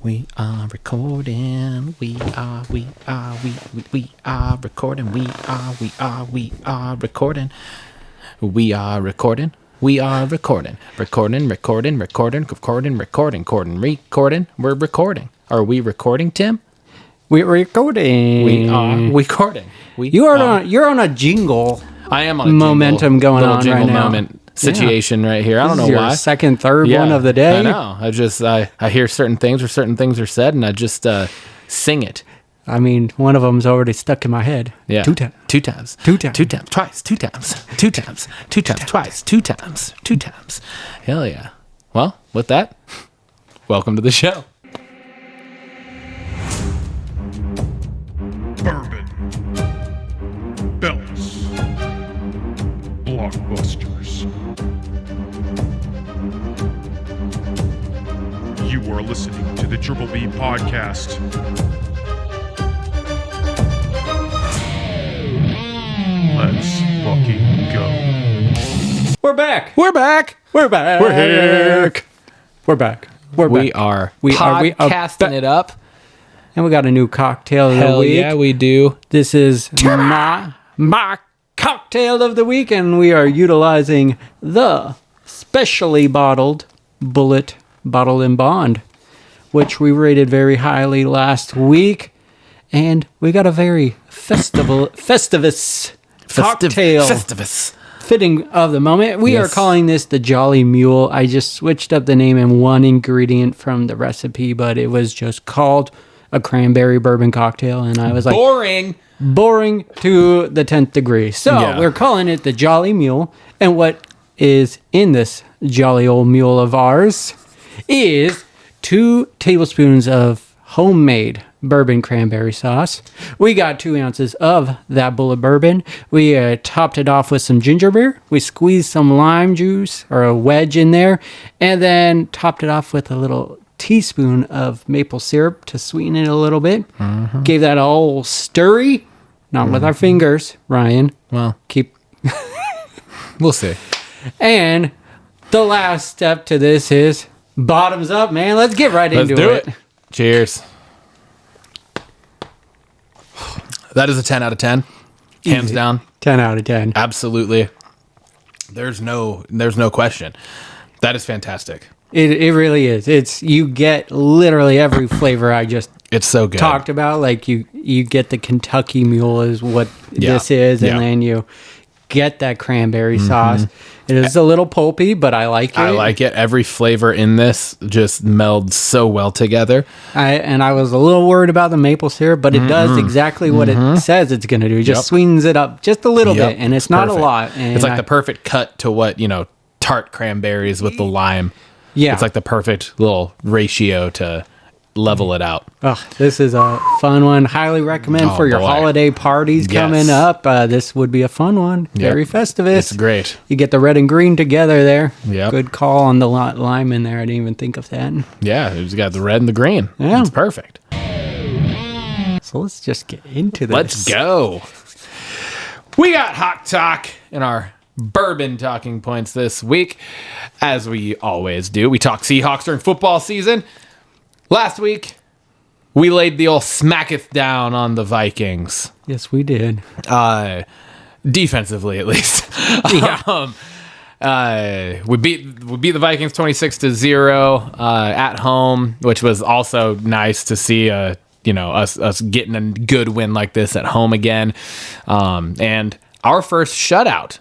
We are recording. We are recording. We are recording. We are recording. We are recording. Recording. We're recording. Are we recording, Tim? We're recording. We are recording. You're on a jingle. I am on a momentum going on jingle right now. moment situation right here. I don't know your why. Second, third one of the day. I know. I hear certain things or certain things are said, and I just sing it. I mean, one of them's already stuck in my head. Yeah. Two times. Twice. 2 times. Twice. 2 times. 2 times. Hell yeah. Well, with that, welcome to the show. Bourbon. Belts. Blockbusters. You are listening to the Triple B Podcast. Let's fucking go. We're back. We're back. We're back. We're here. We're back. We are podcasting it up. And we got a new cocktail of the Hell week. yeah, we do. This is my cocktail of the week, and we are utilizing the specially bottled Bullet Bottle and Bond, which we rated very highly last week. And we got a very festivus cocktail. Festivus. Fitting of the moment. We are Yes. calling this the Jolly Mule. I just switched up the name and one ingredient from the recipe, but it was just called a cranberry bourbon cocktail. And I was like, boring to the 10th degree. So Yeah. we're calling it the Jolly Mule. And what is in this jolly old mule of ours is 2 tablespoons of homemade bourbon cranberry sauce. We got 2 ounces of that bullet bourbon. We topped it off with some ginger beer. We squeezed some lime juice or a wedge in there, and then topped it off with a little teaspoon of maple syrup to sweeten it a little bit. Mm-hmm. Gave that a whole stirry, not with our fingers, Ryan. Well, Keep. we'll see. And the last step to this is bottoms up, man. Let's get right Let's into do it. Cheers. That is a 10 out of 10. Hands Easy. down. 10 out of 10. Absolutely. There's no question. That is fantastic. It really is. You get literally every flavor I just It's so good. talked about. Like you get the Kentucky Mule is what this is, and then you get that cranberry sauce. It is a little pulpy, but I like it. I like it. Every flavor in this just melds so well together. I was a little worried about the maple syrup, but it does exactly what it says it's going to do. It just sweetens it up just a little bit, and it's not a lot. And it's like the perfect cut to what, tart cranberries with the lime. Yeah. It's like the perfect little ratio to level it out. Oh, this is a fun one. Highly recommend for your holiday parties coming up. This would be a fun one. Very festivus. It's great. You get the red and green together there. Yep. Good call on the lime in there. I didn't even think of that. Yeah, it's got the red and the green. Yeah. It's perfect. So let's just get into this. Let's go. We got Hawk Talk in our bourbon talking points this week, as we always do. We talk Seahawks during football season. Last week, we laid the old smacketh down on the Vikings. Yes, we did. Defensively, at least. Yeah. We beat the Vikings 26-0 at home, which was also nice to see. Us getting a good win like this at home again, and our first shutout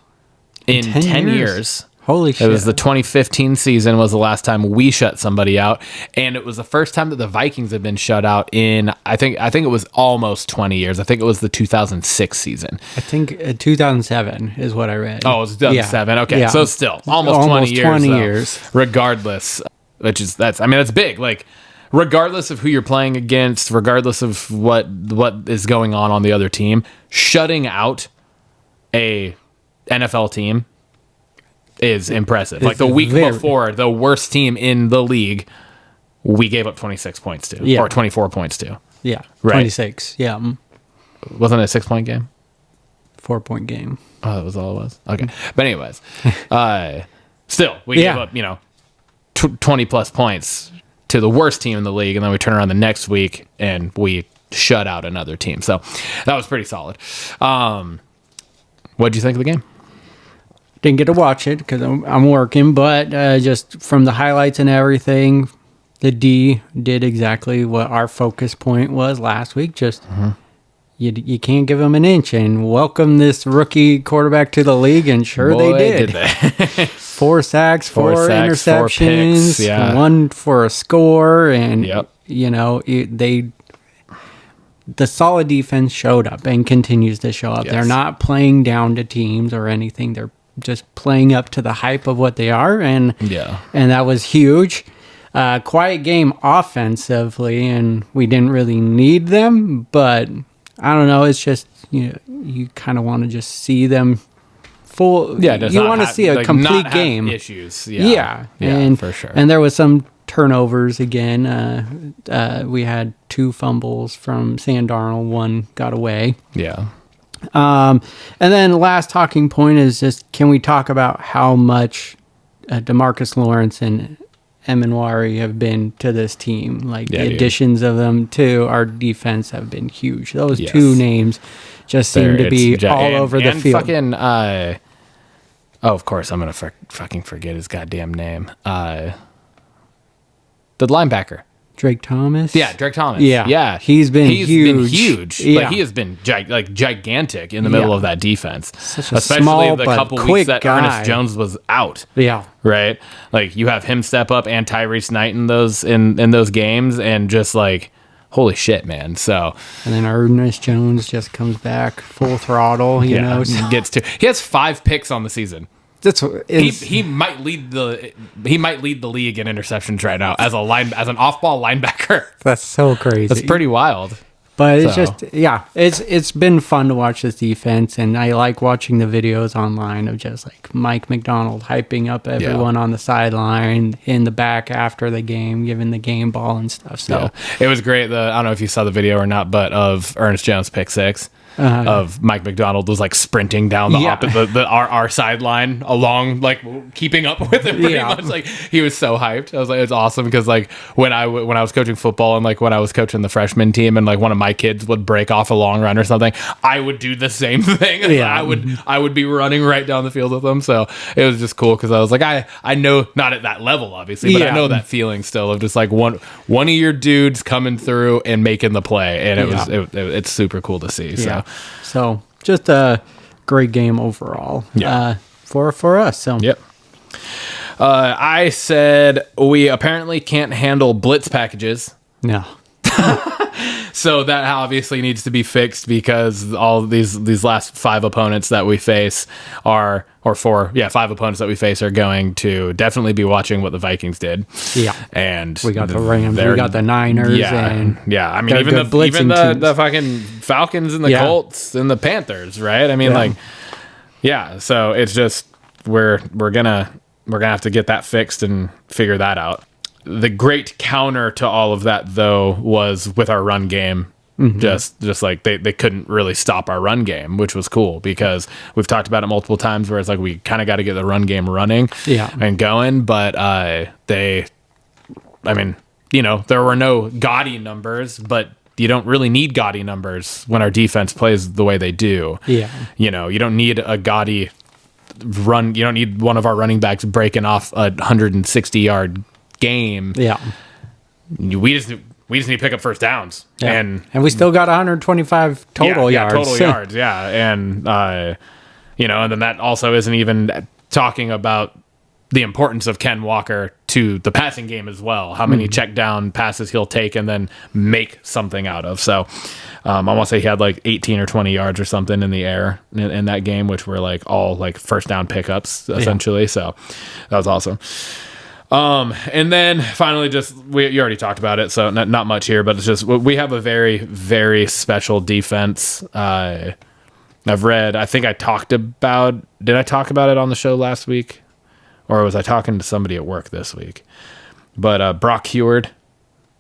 in 10 years. Holy shit. It was the 2015 season was the last time we shut somebody out, and it was the first time that the Vikings had been shut out in I think it was almost 20 years. I think it was the 2006 season. I think 2007 is what I read. Oh, it was 2007. Yeah. Okay, Yeah. so still almost 20 years. 20 though. years. Regardless, that's big. Like, regardless of who you're playing against, regardless of what is going on the other team, shutting out a NFL team is impressive. Like the week before, the worst team in the league, we gave up 26 points to, or 24 points to. Yeah, Right. 26. Yeah. Wasn't it a 6-point game? 4-point game. Oh, that was all it was? Okay. But anyways, still, we gave up, 20 plus points to the worst team in the league, and then we turn around the next week and we shut out another team. So that was pretty solid. What'd you think of the game? Didn't get to watch it because I'm working, but just from the highlights and everything, the D did exactly what our focus point was last week. Just you can't give them an inch, and welcome this rookie quarterback to the league, and sure Boy, they did. they. 4 sacks, 4 4 interceptions, picks, yeah. 1 for a score, and Yep. the solid defense showed up and continues to show up. Yes. They're not playing down to teams or anything. They're just playing up to the hype of what they are, and that was huge. Quiet game offensively, and we didn't really need them, but I don't know. It's just you kind of want to just see them full. Yeah, does you not want to have- see a like, complete not have game. issues. Yeah, and for sure. And there was some turnovers again. We had 2 fumbles from Sam Darnold. 1 got away. Yeah. And then the last talking point is just, can we talk about how much DeMarcus Lawrence and Emanwari have been to this team? Like the additions of them to our defense have been huge. Those 2 names just seem to be all over the field. Fucking, of course, I'm going to fucking forget his goddamn name. The linebacker. Drake Thomas? Yeah, Drake Thomas. Yeah. He's been huge. Yeah. Yeah. Like, he has been gigantic in the middle of that defense. Such a Especially small the but couple quick weeks that guy. Ernest Jones was out. Yeah. Right? Like, you have him step up and Tyrese Knight in those games, and just like, holy shit, man. So, And then Ernest Jones just comes back full throttle, you know. So he has 5 picks on the season. that's He might lead the league in interceptions right now as an off-ball linebacker. that's so crazy. That's pretty wild. But it's So. just, it's been fun to watch this defense, and I like watching the videos online of just like Mike McDonald hyping up everyone on the sideline, in the back after the game, giving the game ball and stuff. So It was great. I don't know if you saw the video or not, but of Ernest Jones pick 6. Of Mike McDonald was like sprinting down our sideline along, like keeping up with it pretty much. Like, he was so hyped. I was like, it's awesome, because like when I was coaching football, and like when I was coaching the freshman team, and like one of my kids would break off a long run or something, I would do the same thing. I would be running right down the field with them. So it was just cool, because I was like, I know, not at that level obviously, but I know that feeling still of just like one of your dudes coming through and making the play, and it's super cool to see. So just a great game overall. For us. So Yep. I said we apparently can't handle blitz packages. no. So that obviously needs to be fixed, because all these last 5 opponents that we face are 5 opponents that we face are going to definitely be watching what the Vikings did. Yeah. And We got the Rams, we got the Niners, and I mean, they're even good blitzing teams. the fucking Falcons and the Colts and the Panthers, right? I mean, so it's just we're gonna have to get that fixed and figure that out. The great counter to all of that, though, was with our run game. Just like they couldn't really stop our run game, which was cool, because we've talked about it multiple times where it's like we kind of got to get the run game running and going. But there were no gaudy numbers, but you don't really need gaudy numbers when our defense plays the way they do. Yeah. You don't need a gaudy run. You don't need one of our running backs breaking off a 160-yard game. Yeah. We just need to pick up first downs. Yeah. And we still got 125 total yards. Total yards, yeah. And and then that also isn't even talking about the importance of Ken Walker to the passing game as well. How many check down passes he'll take and then make something out of. So I want to say he had like 18 or 20 yards or something in the air in that game, which were like all like first down pickups essentially. So that was awesome. And then finally, you already talked about it, so not much here, but it's just, we have a very, very special defense. I think I talked about, did I talk about it on the show last week? Or was I talking to somebody at work this week? But Brock Heward,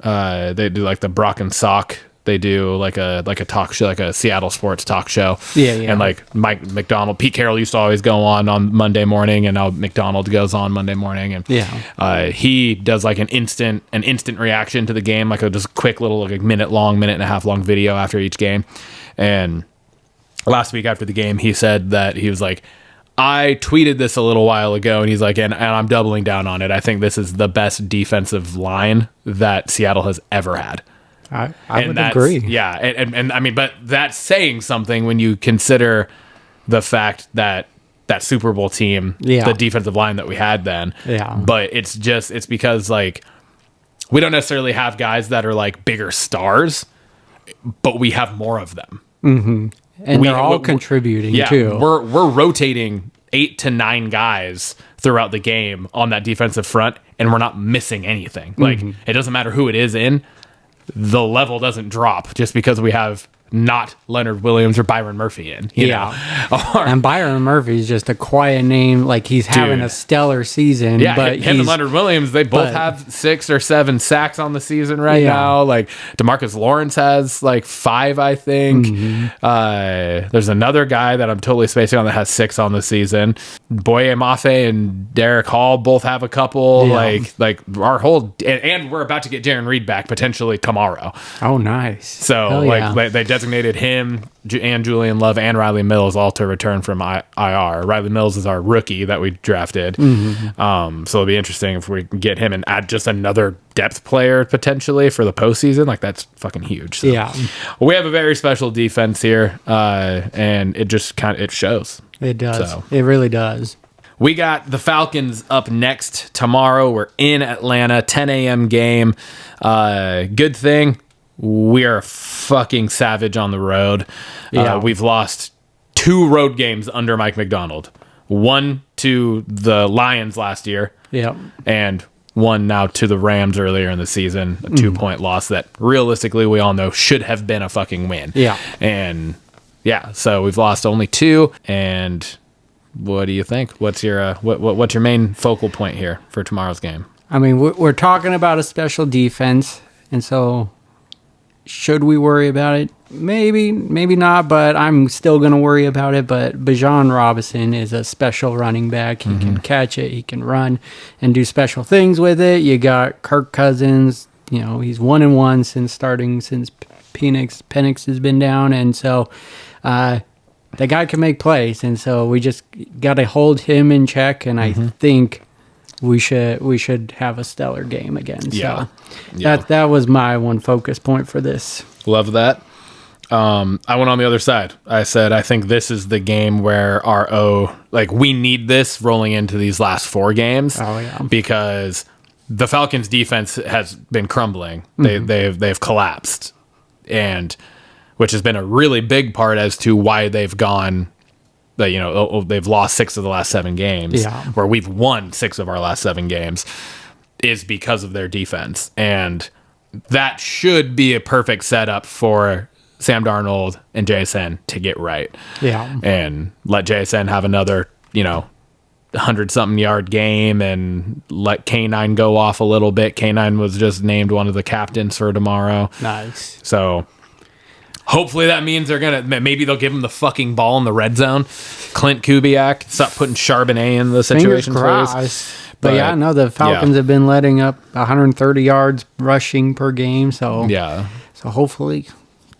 they do like the Brock and Sock They do like a talk show, like a Seattle sports talk show. Yeah. And like Mike McDonald, Pete Carroll used to always go on Monday morning, and now McDonald goes on Monday morning, and he does like an instant reaction to the game, like a just quick little like minute and a half long video after each game. And last week after the game, he said that he was like, I tweeted this a little while ago, and he's like, and I'm doubling down on it. I think this is the best defensive line that Seattle has ever had. I would agree. Yeah. And I mean, but that's saying something when you consider the fact that Super Bowl team, the defensive line that we had then. Yeah. But it's because like we don't necessarily have guys that are like bigger stars, but we have more of them. Mm-hmm. And they're all contributing too. We're rotating 8 to 9 guys throughout the game on that defensive front, and we're not missing anything. Like it doesn't matter who it is in. The level doesn't drop just because we have not Leonard Williams or Byron Murphy in, you know? And Byron Murphy is just a quiet name. Like he's having a stellar season. Yeah, but him and Leonard Williams, they both have 6 or 7 sacks on the season now. Like DeMarcus Lawrence has like 5, I think. There's another guy that I'm totally spacing on that has 6 on the season. Boye Mafe and Derek Hall both have a couple. Like our whole, and we're about to get Jaron Reed back potentially tomorrow. Oh, nice. So they designated him and Julian Love and Riley Mills all to return from IR. Riley Mills is our rookie that we drafted. So it'll be interesting if we can get him and add just another depth player potentially for the postseason. Like that's fucking huge. So we have a very special defense here, and it just it shows. It does. So. It really does. We got the Falcons up next tomorrow. We're in Atlanta, 10 a.m. game. Good thing. We are fucking savage on the road. We've lost 2 road games under Mike McDonald. 1 to the Lions last year. And 1 now to the Rams earlier in the season. A 2-point loss that realistically we all know should have been a fucking win. And so we've lost only 2. And what do you think? What's your what's your main focal point here for tomorrow's game? I mean, we're talking about a special defense, and so should we worry about it? Maybe not, but I'm still going to worry about it. But Bijan Robinson is a special running back. He can catch it. He can run and do special things with it. You got Kirk Cousins. You know, he's 1-1 since Penix has been down. And so the guy can make plays. And so we just got to hold him in check. And I think we should have a stellar game again. So that was my one focus point for this. Love that. I went on the other side. I said I think this is the game where we need this rolling into these last 4 games. Because the Falcons defense has been crumbling. They've collapsed, and which has been a really big part as to why they've gone. They've lost 6 of the last 7 games, where we've won 6 of our last 7 games, is because of their defense. And that should be a perfect setup for Sam Darnold and JSN to get right. And let JSN have another, 100-something yard game and let K9 go off a little bit. K9 was just named one of the captains for tomorrow. Nice. So hopefully that means maybe they'll give him the fucking ball in the red zone. Clint Kubiak, stop putting Charbonnet in the situation for us. But yeah, no, the Falcons have been letting up 130 yards rushing per game. So so hopefully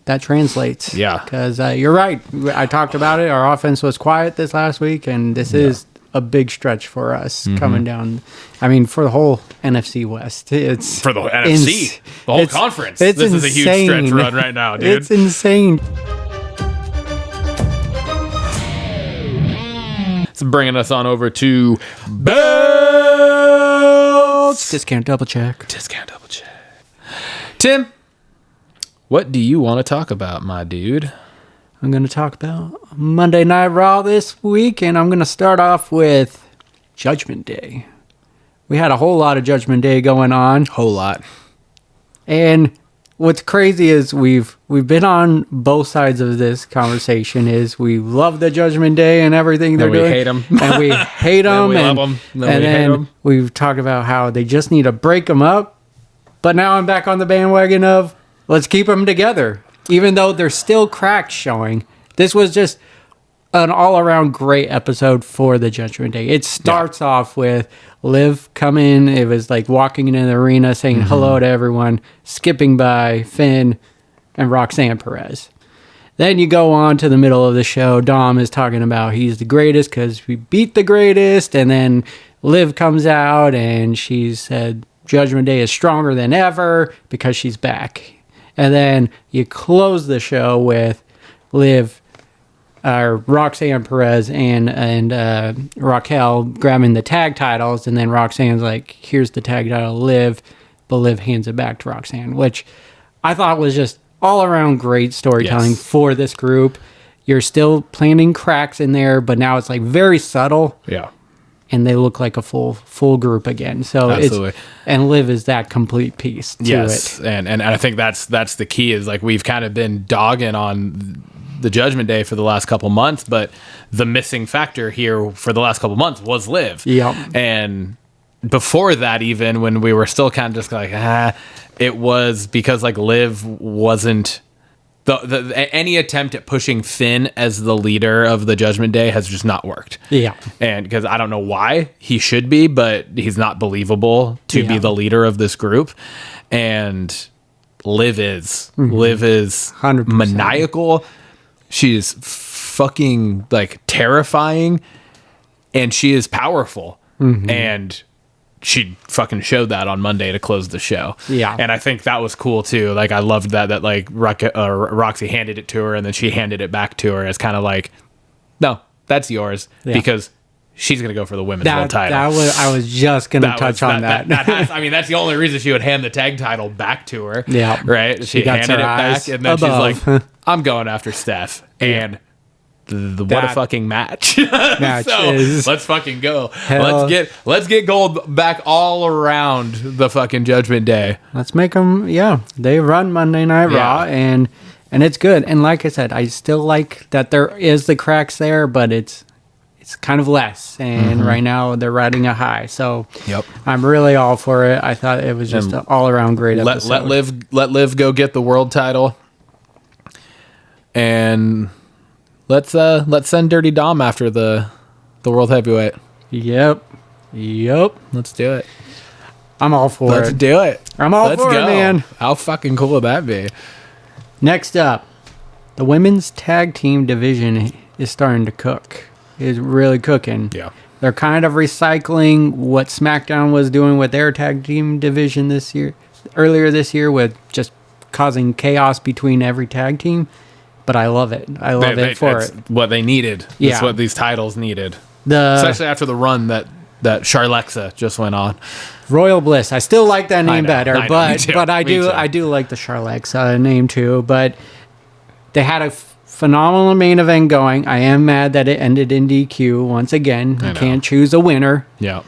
that translates. Because you're right. I talked about it. Our offense was quiet this last week, and this is a big stretch for us coming down. I mean, for the whole NFC West. It's for the NFC, the whole conference. This is a huge stretch run right now, dude. It's insane. It's bringing us on over to Belts. Discount double check. Tim, what do you want to talk about, my dude? I'm going to talk about Monday Night Raw this week, and I'm going to start off with Judgment Day. We had a whole lot of Judgment Day going on. Whole lot. And what's crazy is we've been on both sides of this conversation. Is we love the Judgment Day and everything they're doing. We hate them. And we hate them. And we love them. And then we've talked about how they just need to break them up. But now I'm back on the bandwagon of let's keep them together. Even though there's still cracks showing, this was just an all-around great episode for the Judgment Day. It starts off with Liv coming. It was like walking into the arena saying hello to everyone, skipping by Finn and Roxanne Perez. Then you go on to the middle of the show. Dom is talking about he's the greatest because we beat the greatest. And then Liv comes out and she said Judgment Day is stronger than ever because she's back. And then you close the show with Liv, Roxanne Perez and Raquel grabbing the tag titles, and then Roxanne's like, here's the tag title, Liv, but Liv hands it back to Roxanne, which I thought was just all around great storytelling for this group. You're still planting cracks in there, but now it's like very subtle. Yeah. And they look like a full group again. So absolutely. And Liv is that complete piece to it. And I think that's the key is like we've kind of been dogging on the Judgment Day for the last couple months, but the missing factor here for the last couple months was Liv. Yep. And before that, even when we were still kind of just like, it was because like Liv wasn't any attempt at pushing Finn as the leader of the Judgment Day has just not worked. Yeah. And because I don't know why he should be, but he's not believable to be the leader of this group. And Liv is 100%. maniacal. She is fucking like terrifying, and she is powerful. And she fucking showed that on Monday to close the show. Yeah. And I think that was cool too. Like I loved that like Roxy handed it to her and then she handed it back to her as kind of like, no, that's yours because she's going to go for the women's world title. I was just going to touch on that. I mean, that's the only reason she would hand the tag title back to her. Yeah. Right. She handed it back and then above. she's like, I'm going after Steph. And what a fucking match. Let's fucking go. Let's get gold back all around the fucking Judgment Day. Let's make them, they run Monday Night Raw and it's good. And like I said, I still like that there is the cracks there, but it's kind of less. And right now they're riding a high. So I'm really all for it. I thought it was just an all around great episode. Let Liv go get the world title. And let's send Dirty Dom after the world heavyweight. Yep. Let's do it. I'm all for it. Let's do it. I'm all for it, man. How fucking cool would that be? Next up, the women's tag team division is starting to cook. Is really cooking. Yeah. They're kind of recycling what SmackDown was doing with their tag team division earlier this year with just causing chaos between every tag team. But I love it. I love it for it. What they needed. Yeah. It's what these titles needed. Especially after the run that Charlexa just went on. Royal Bliss. I still like that name better, but I do like the Charlexa name too. But they had a phenomenal main event going. I am mad that it ended in DQ once again. You can't choose a winner. Yeah.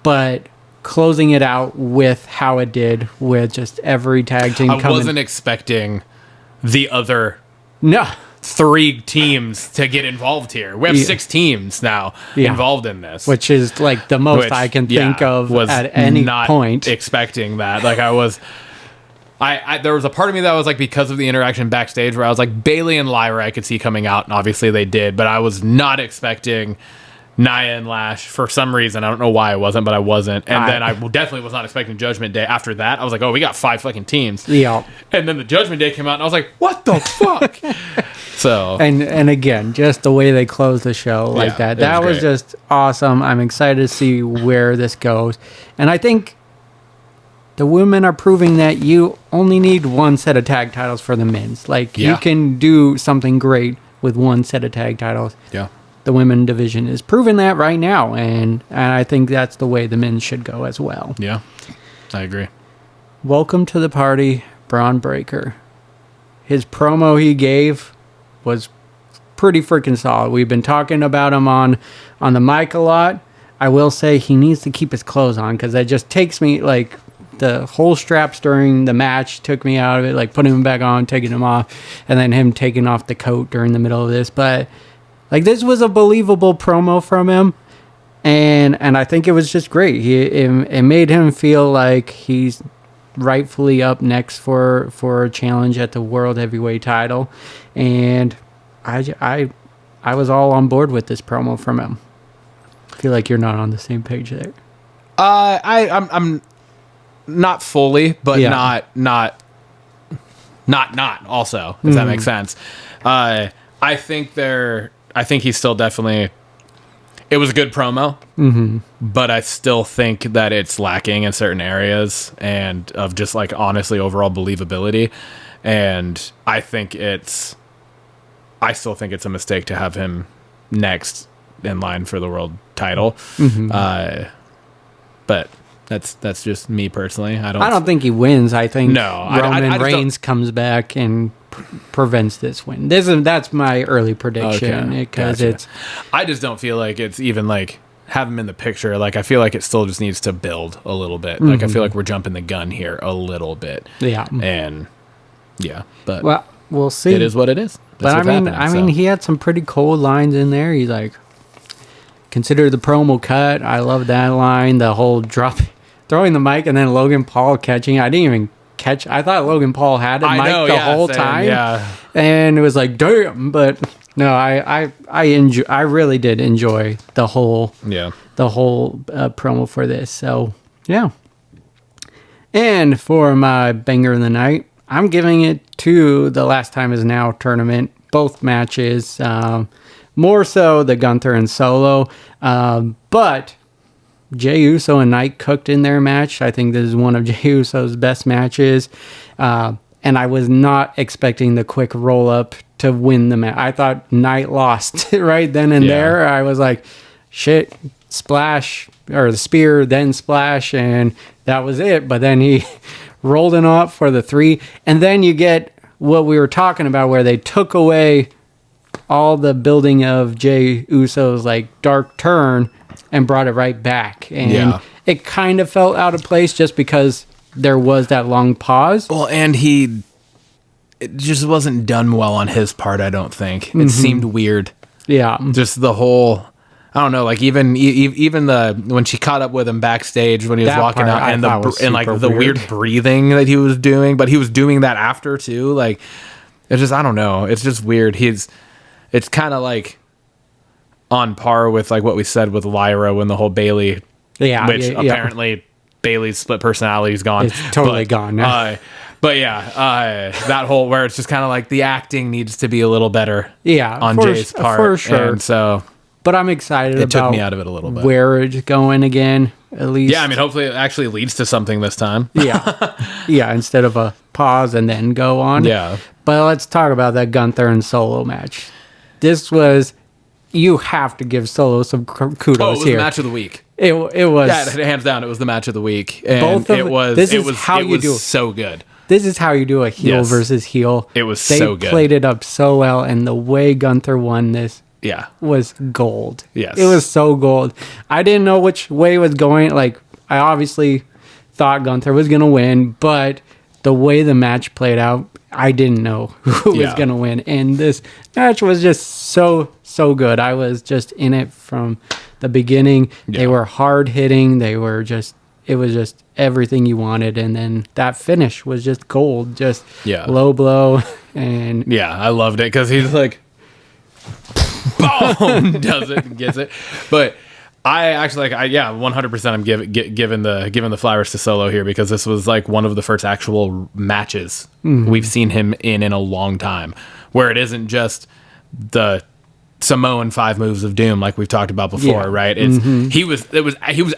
But closing it out with how it did, with just every tag team coming. I wasn't expecting the other 3 teams to get involved here. We have 6 teams now involved in this, which is like the most I can think of at any point. Expecting that, like I was. There was a part of me that was like, because of the interaction backstage where I was like, Bailey and Lyra I could see coming out, and obviously they did, but I was not expecting Nia and Lash for some reason. I don't know why I wasn't, but I wasn't. And then I definitely was not expecting Judgment Day. After that, I was like, oh, we got 5 fucking teams. Yeah. And then the Judgment Day came out, and I was like, what the fuck? So. And again, just the way they closed the show like that was just awesome. I'm excited to see where this goes. And I think the women are proving that you only need one set of tag titles for the men's. Like, you can do something great with one set of tag titles. Yeah. The women division is proving that right now, and I think that's the way the men should go as well. Yeah, I agree. Welcome to the party, Braun Breaker. His promo he gave was pretty freaking solid. We've been talking about him on the mic a lot. I will say he needs to keep his clothes on, because that just takes me, like, the whole straps during the match took me out of it, like putting them back on, taking them off, and then him taking off the coat during the middle of this. But like, this was a believable promo from him, and I think it was just great. It made him feel like he's rightfully up next for a challenge at the World Heavyweight title. And I was all on board with this promo from him. I feel like you're not on the same page there. I'm not fully, but Yeah. not also, if that makes sense. I think he's still definitely, it was a good promo, but I still think that it's lacking in certain areas and of just like honestly overall believability. And I still think it's a mistake to have him next in line for the world title. But that's just me personally. I don't think he wins. I think No, Roman I just Reigns comes back and prevents this win. That's my early prediction because gotcha. I just don't feel like it's even like have him in the picture. Like I feel like it still just needs to build a little bit. Like I feel like we're jumping the gun here a little bit. Yeah. And but Well, we'll see. it is what it is. But I mean, he had some pretty cold lines in there. He's like, consider the promo cut. I love that line. The whole throwing the mic and then Logan Paul catching. I didn't even catch. I thought Logan Paul had the mic the whole time. Yeah. And it was like, damn. But no, I really did enjoy the whole promo for this. So yeah. And for my banger of the night, I'm giving it to the Last Time Is Now tournament. Both matches. More so the Gunther and Solo. But Jey Uso and Knight cooked in their match. I think this is one of Jey Uso's best matches. And I was not expecting the quick roll up to win the match. I thought Knight lost right then and there. I was like, shit, splash, or the spear, then splash, and that was it. But then he rolled it up for the 3. And then you get what we were talking about where they took away all the building of Jey Uso's like dark turn and brought it right back. And it kind of felt out of place just because there was that long pause. Well, and it just wasn't done well on his part, I don't think. It seemed weird. Yeah. Just the whole, I don't know, like even when she caught up with him backstage when he was That walking part out I and thought was the like super the weird. weird breathing that he was doing, but he was doing that after too. Like it's just, I don't know. It's just weird. It's kind of like on par with like what we said with Lyra when the whole Bailey, which apparently Bailey's split personality is gone. It's totally gone now. But that whole where it's just kind of like the acting needs to be a little better. On Jay's part, for sure. And so, but I'm excited it about took me out of it a little bit. where it's going again. At least, Yeah, I mean, hopefully it actually leads to something this time. Instead of a pause and then go on. Yeah. But let's talk about that Gunther and Solo match. This was, you have to give Solo some kudos Oh, it was here. the match of the week. It was. Yeah, hands down, it was the match of the week. And Both of it was. this it is was how it you was do it. so good. This is how you do a heel Yes. versus heel. It was they so good. played it up so well, and the way Gunther won this Yeah. was gold. Yes. It was so gold. I didn't know which way it was going. Like, I obviously thought Gunther was going to win, but the way the match played out, I didn't know who was Yeah. going to win. And this match was just so good. I was just in it from the beginning. Yeah. They were hard hitting. It was just everything you wanted. And then that finish was just gold, just low blow. And Yeah, I loved it because he's like, boom, does it and gets it. But I actually 100%. I'm giving the flowers to Solo here because this was like one of the first actual matches we've seen him in a long time, where it isn't just the Samoan 5 moves of doom like we've talked about before, right? He was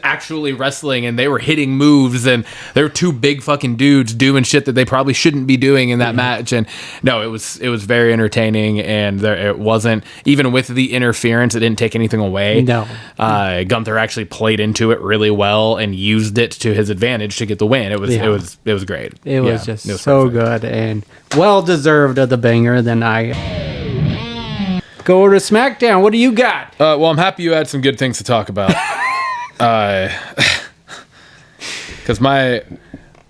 actually wrestling and they were hitting moves and they were 2 big fucking dudes doing shit that they probably shouldn't be doing in that match. And no, it was very entertaining, and it wasn't, even with the interference, it didn't take anything away. No. Gunther actually played into it really well and used it to his advantage to get the win. It was great. it was so perfect. good and well deserved of the banger. Then I go to SmackDown. What do you got? Well, I'm happy you had some good things to talk about. Because I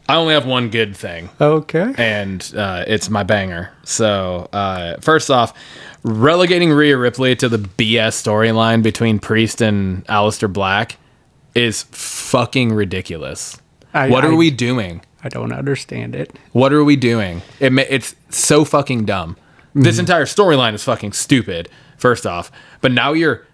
only have one good thing, Okay. and it's my banger. So, first off, relegating Rhea Ripley to the BS storyline between Priest and Aleister Black is fucking ridiculous. What are we doing? I don't understand it. What are we doing? It's so fucking dumb. This entire storyline is fucking stupid, first off. But now you're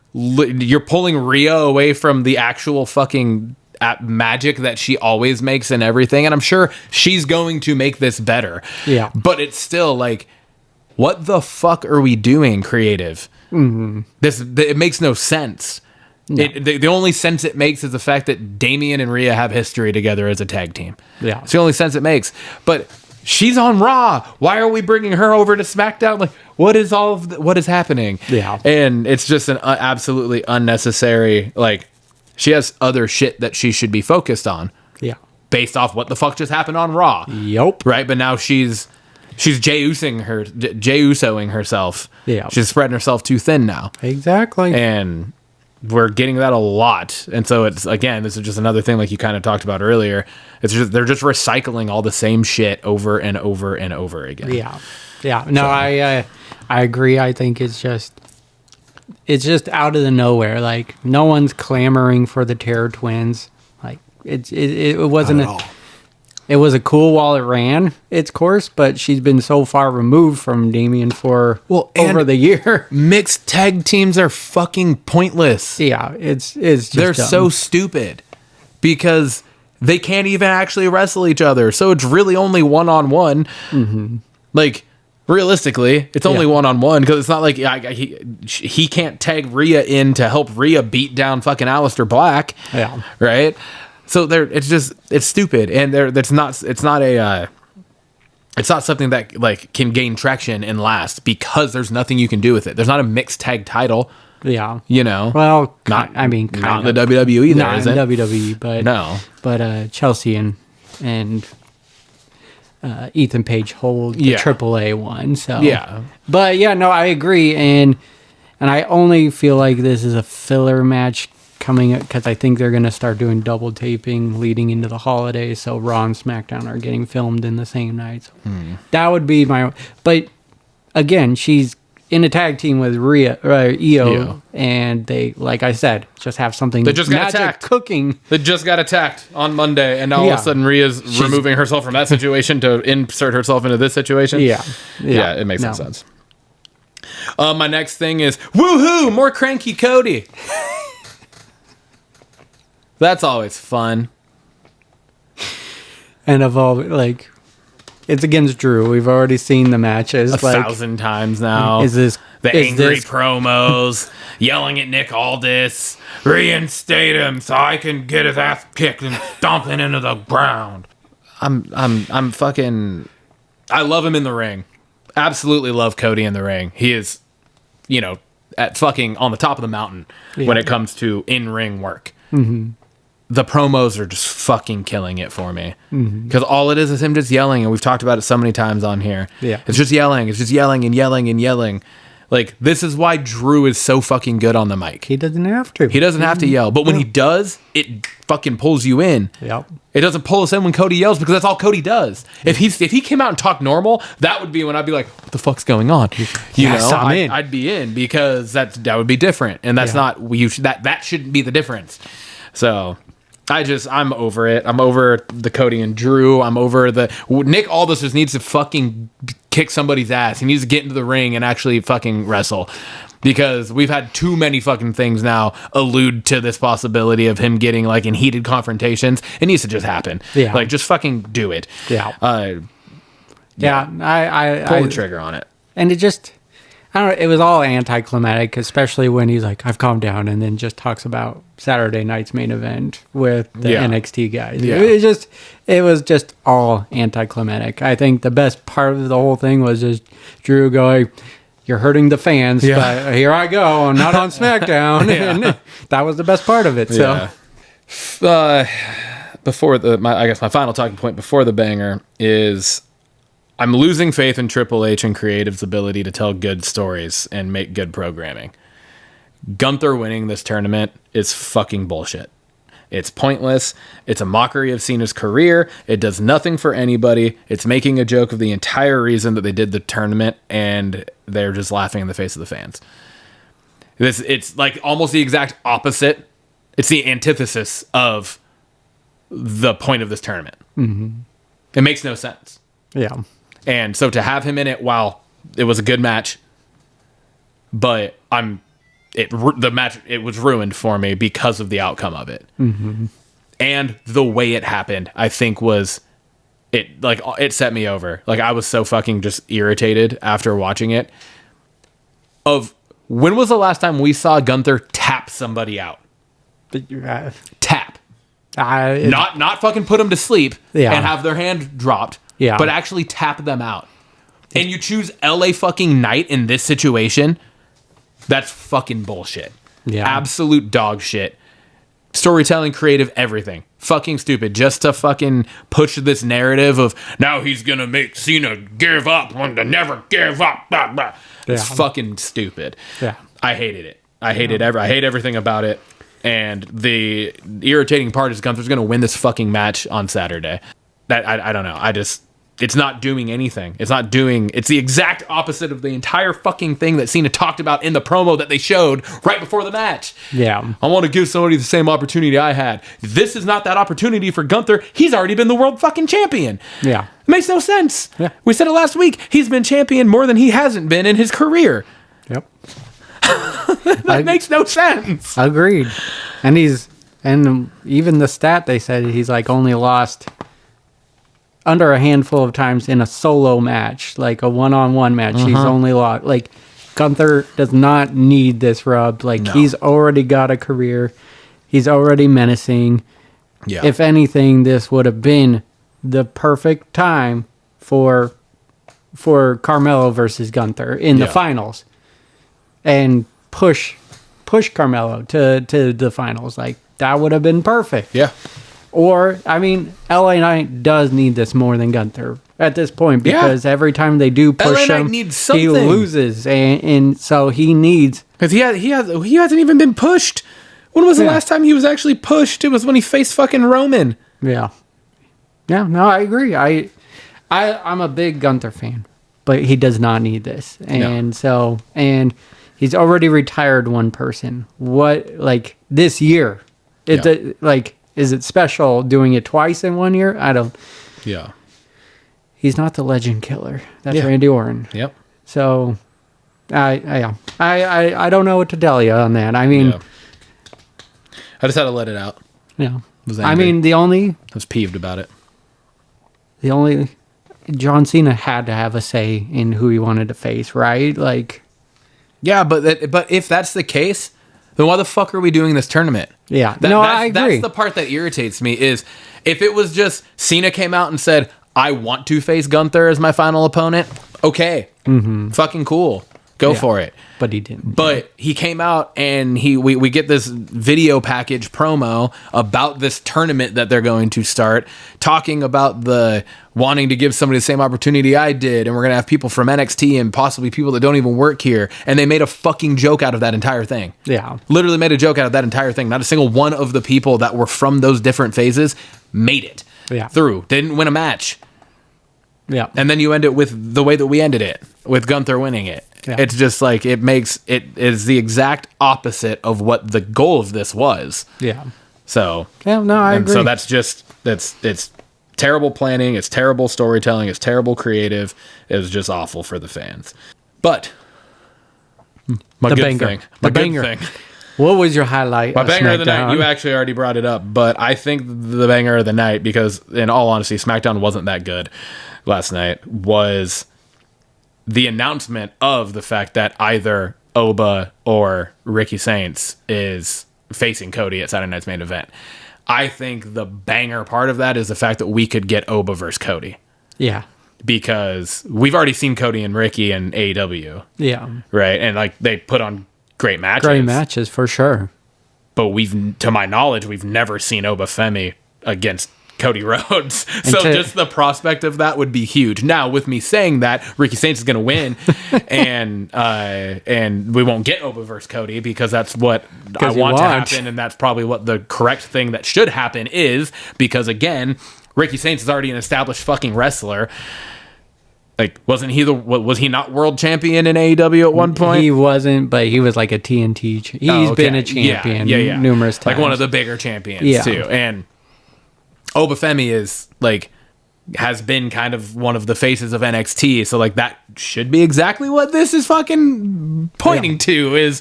pulling Rhea away from the actual fucking magic that she always makes and everything. And I'm sure she's going to make this better. Yeah. But it's still like, what the fuck are we doing, creative? It makes no sense. No. The only sense it makes is the fact that Damian and Rhea have history together as a tag team. Yeah. It's the only sense it makes. But she's on Raw. Why are we bringing her over to SmackDown? Like, what is happening? Yeah. And it's just an absolutely unnecessary, like, she has other shit that she should be focused on. Yeah. Based off what the fuck just happened on Raw. Yep. Right? But now she's Jey Usoing herself. Yeah. She's spreading herself too thin now. Exactly. And we're getting that a lot. And so it's, again, this is just another thing like you kind of talked about earlier. It's just, they're just recycling all the same shit over and over and over again. Yeah. Yeah. No, I agree. I think it's just out of the nowhere. Like, no one's clamoring for the Terror Twins. Like, it wasn't it was a cool while it ran its course, but she's been so far removed from Damian for over the year. Mixed tag teams are fucking pointless. Yeah, it's just they're dumb. so stupid because they can't even actually wrestle each other. So it's really only one-on-one. Like, realistically, it's only one-on-one because it's not like he can't tag Rhea in to help Rhea beat down fucking Aleister Black. Yeah. Right? So it's stupid, and it's not something that like can gain traction and last because there's nothing you can do with it. There's not a mixed tag title. Yeah, you know. Well, not not in the WWE either. Not in WWE, but no. But Chelsea and Ethan Page hold the AAA one. So yeah, but yeah, no, I agree, and I only feel like this is a filler match coming up because I think they're going to start doing double taping leading into the holidays, so Raw and SmackDown are getting filmed in the same night. So that would be my. But again, she's in a tag team with Io, and they, like I said, just have something. They just got attacked. Cooking. They just got attacked on Monday, and now all of a sudden Rhea's removing herself from that situation to insert herself into this situation. Yeah, it makes no sense. My next thing is woohoo! More cranky Cody. That's always fun. And of all, like, it's against Drew. We've already seen the matches 1,000 times now. The angry promos, yelling at Nick Aldis, reinstate him so I can get his ass kicked and stomp it into the ground. I'm fucking. I love him in the ring. Absolutely love Cody in the ring. He is, at fucking on the top of the mountain when it comes to in-ring work. The promos are just fucking killing it for me. Because all it is him just yelling, and we've talked about it so many times on here. Yeah. It's just yelling. It's just yelling and yelling and yelling. Like, this is why Drew is so fucking good on the mic. He doesn't have to. He doesn't have to yell. But when he does, it fucking pulls you in. Yep. It doesn't pull us in when Cody yells because that's all Cody does. If he came out and talked normal, that would be when I'd be like, what the fuck's going on? I'm in. I'd be in because that would be different. And that's not, that shouldn't be the difference. So I'm over it. I'm over the Cody and Drew. I'm over Nick Aldis just needs to fucking kick somebody's ass. He needs to get into the ring and actually fucking wrestle. Because we've had too many fucking things now allude to this possibility of him getting like in heated confrontations. It needs to just happen. Yeah. Like, just fucking do it. Yeah. I pull the trigger on it. And it just, I don't know, it was all anticlimactic, especially when he's like, I've calmed down, and then just talks about Saturday night's main event with the NXT guys. Yeah. It was just all anticlimactic. I think the best part of the whole thing was just Drew going, you're hurting the fans, but here I go. I'm not on SmackDown. And that was the best part of it. So, before my final talking point before the banger is, I'm losing faith in Triple H and creative's ability to tell good stories and make good programming. Gunther winning this tournament is fucking bullshit. It's pointless. It's a mockery of Cena's career. It does nothing for anybody. It's making a joke of the entire reason that they did the tournament, and they're just laughing in the face of the fans. It's like almost the exact opposite. It's the antithesis of the point of this tournament. It makes no sense. Yeah. And so to have him in it, while it was a good match, but the match, it was ruined for me because of the outcome of it. Mm-hmm. And the way it happened, I think it set me over. Like, I was so fucking just irritated after watching it. When was the last time we saw Gunther tap somebody out? Tap. Not fucking put them to sleep and have their hand dropped, but actually tap them out. And you choose LA fucking Knight in this situation? That's fucking bullshit. Yeah. Absolute dog shit. Storytelling, creative, everything. Fucking stupid. Just to fucking push this narrative of, now he's gonna make Cena give up when to never give up. Blah, blah. Yeah. It's fucking stupid. Yeah. I hated it. I hate everything about it. And the irritating part is Gunther's going to win this fucking match on Saturday. I don't know. It's not doing anything. It's the exact opposite of the entire fucking thing that Cena talked about in the promo that they showed right before the match. Yeah. I want to give somebody the same opportunity I had. This is not that opportunity for Gunther. He's already been the world fucking champion. Yeah. It makes no sense. Yeah. We said it last week. He's been champion more than he hasn't been in his career. Yep. That makes no sense. Agreed. And even the stat they said he's like only lost under a handful of times in a solo match, like a one-on-one match. He's only lost. Like, Gunther does not need this rub. Like, he's already got a career. He's already menacing. Yeah. If anything, this would have been the perfect time for Carmelo versus Gunther in the finals. And push Carmelo to the finals. Like, that would have been perfect. Yeah. Or, I mean, LA Knight does need this more than Gunther at this point, because every time they do push him, he loses, and so he needs, because he hasn't even been pushed. When was the last time he was actually pushed? It was when he faced fucking Roman. Yeah. No, I agree. I'm a big Gunther fan, but he does not need this, and he's already retired one person. What, like, this year? Is it special doing it twice in 1 year? I don't. Yeah. He's not the legend killer. That's Randy Orton. Yep. So, I don't know what to tell you on that. I mean, I just had to let it out. Yeah. I mean, I was peeved about it. John Cena had to have a say in who he wanted to face, right? Like. Yeah, but if that's the case, then why the fuck are we doing this tournament? Yeah. I agree. That's the part that irritates me, is if it was just Cena came out and said, I want to face Gunther as my final opponent, okay. Mm-hmm. Fucking cool. Go for it. But he didn't. But he came out and we get this video package promo about this tournament that they're going to start, talking about the wanting to give somebody the same opportunity I did, and we're going to have people from NXT and possibly people that don't even work here, and they made a fucking joke out of that entire thing. Yeah. Literally made a joke out of that entire thing. Not a single one of the people that were from those different phases made it through. Didn't win a match. Yeah. And then you end it with the way that we ended it, with Gunther winning it. Yeah. It's just like, it is the exact opposite of what the goal of this was. Yeah. So. Yeah, no, I agree. So it's terrible planning, it's terrible storytelling, it's terrible creative. It was just awful for the fans. But my good thing. What was your highlight? My banger of the night, you actually already brought it up, but I think the banger of the night, because in all honesty, SmackDown wasn't that good last night, was the announcement of the fact that either Oba or Ricky Saints is facing Cody at Saturday Night's Main Event. I think the banger part of that is the fact that we could get Oba versus Cody. Yeah. Because we've already seen Cody and Ricky in AEW. Yeah. Right? And like, they put on great matches. Great matches, for sure. But to my knowledge, we've never seen Oba Femi against Cody Rhodes. So just the prospect of that would be huge. Now, with me saying that, Ricky Saints is going to win, and we won't get Oba versus Cody, because that's what I want to happen, and that's probably what the correct thing that should happen is, because again, Ricky Saints is already an established fucking wrestler. Like, was he not world champion in AEW at one point? He wasn't, but he was like a TNT. He's been a champion numerous times. Like one of the bigger champions too. And Oba Femi is like has been kind of one of the faces of NXT. So like that should be exactly what this is fucking pointing to is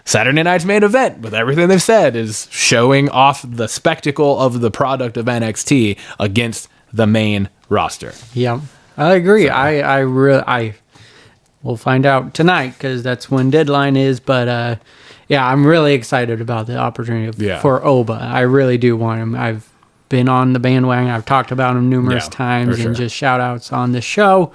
Saturday night's main event with everything they've said is showing off the spectacle of the product of NXT against the main roster. Yeah, I agree. So. We'll find out tonight because that's when deadline is. But I'm really excited about the opportunity for Oba. I really do want him. I've been on the bandwagon. I've talked about him numerous times and just shout outs on the show.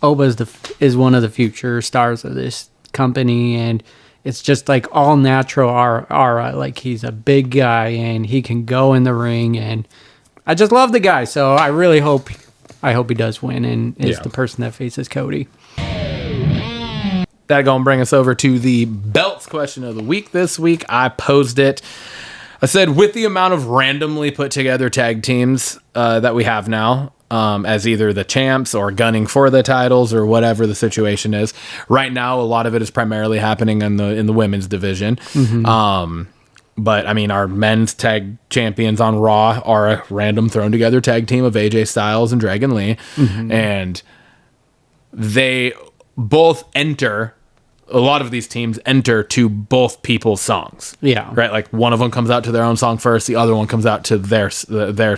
Oba is one of the future stars of this company, and it's just like all natural aura. Like he's a big guy and he can go in the ring, and I just love the guy. So I really hope he does win and is the person that faces Cody. That gonna bring us over to the belts question of the week this week. I posed it. I said, with the amount of randomly put together tag teams that we have now, as either the champs or gunning for the titles or whatever the situation is, right now a lot of it is primarily happening in the women's division. But I mean, our men's tag champions on Raw are a random thrown together tag team of AJ Styles and Dragon Lee, and they both enter. A lot of these teams enter to both people's songs. Yeah. Right? Like one of them comes out to their own song first, the other one comes out to their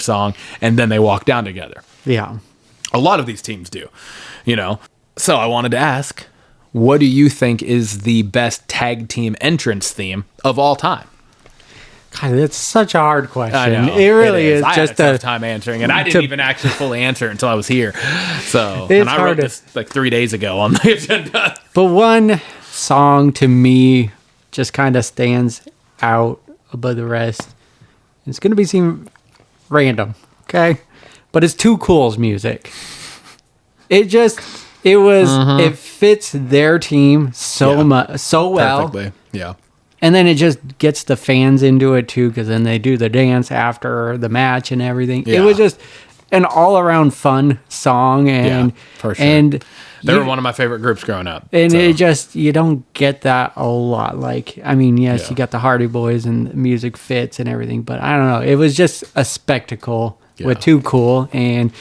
song, and then they walk down together. Yeah. A lot of these teams do, So I wanted to ask, what do you think is the best tag team entrance theme of all time? God, it's such a hard question. I know, it really is. I Just had a tough time answering it. I didn't even actually fully answer it until I was here. So, and I wrote this like 3 days ago on the agenda. But one song to me just kind of stands out above the rest. It's going to seem random, okay? But it's Too Cool's music. It fits their team so well. Perfectly, yeah. And then it just gets the fans into it too, because then they do the dance after the match and everything. Yeah. It was just an all-around fun song, and for sure. And they were one of my favorite groups growing up. And you don't get that a lot. Like, I mean, yes, you got the Hardy Boys and the music fits and everything, but I don't know. It was just a spectacle with Too Cool, and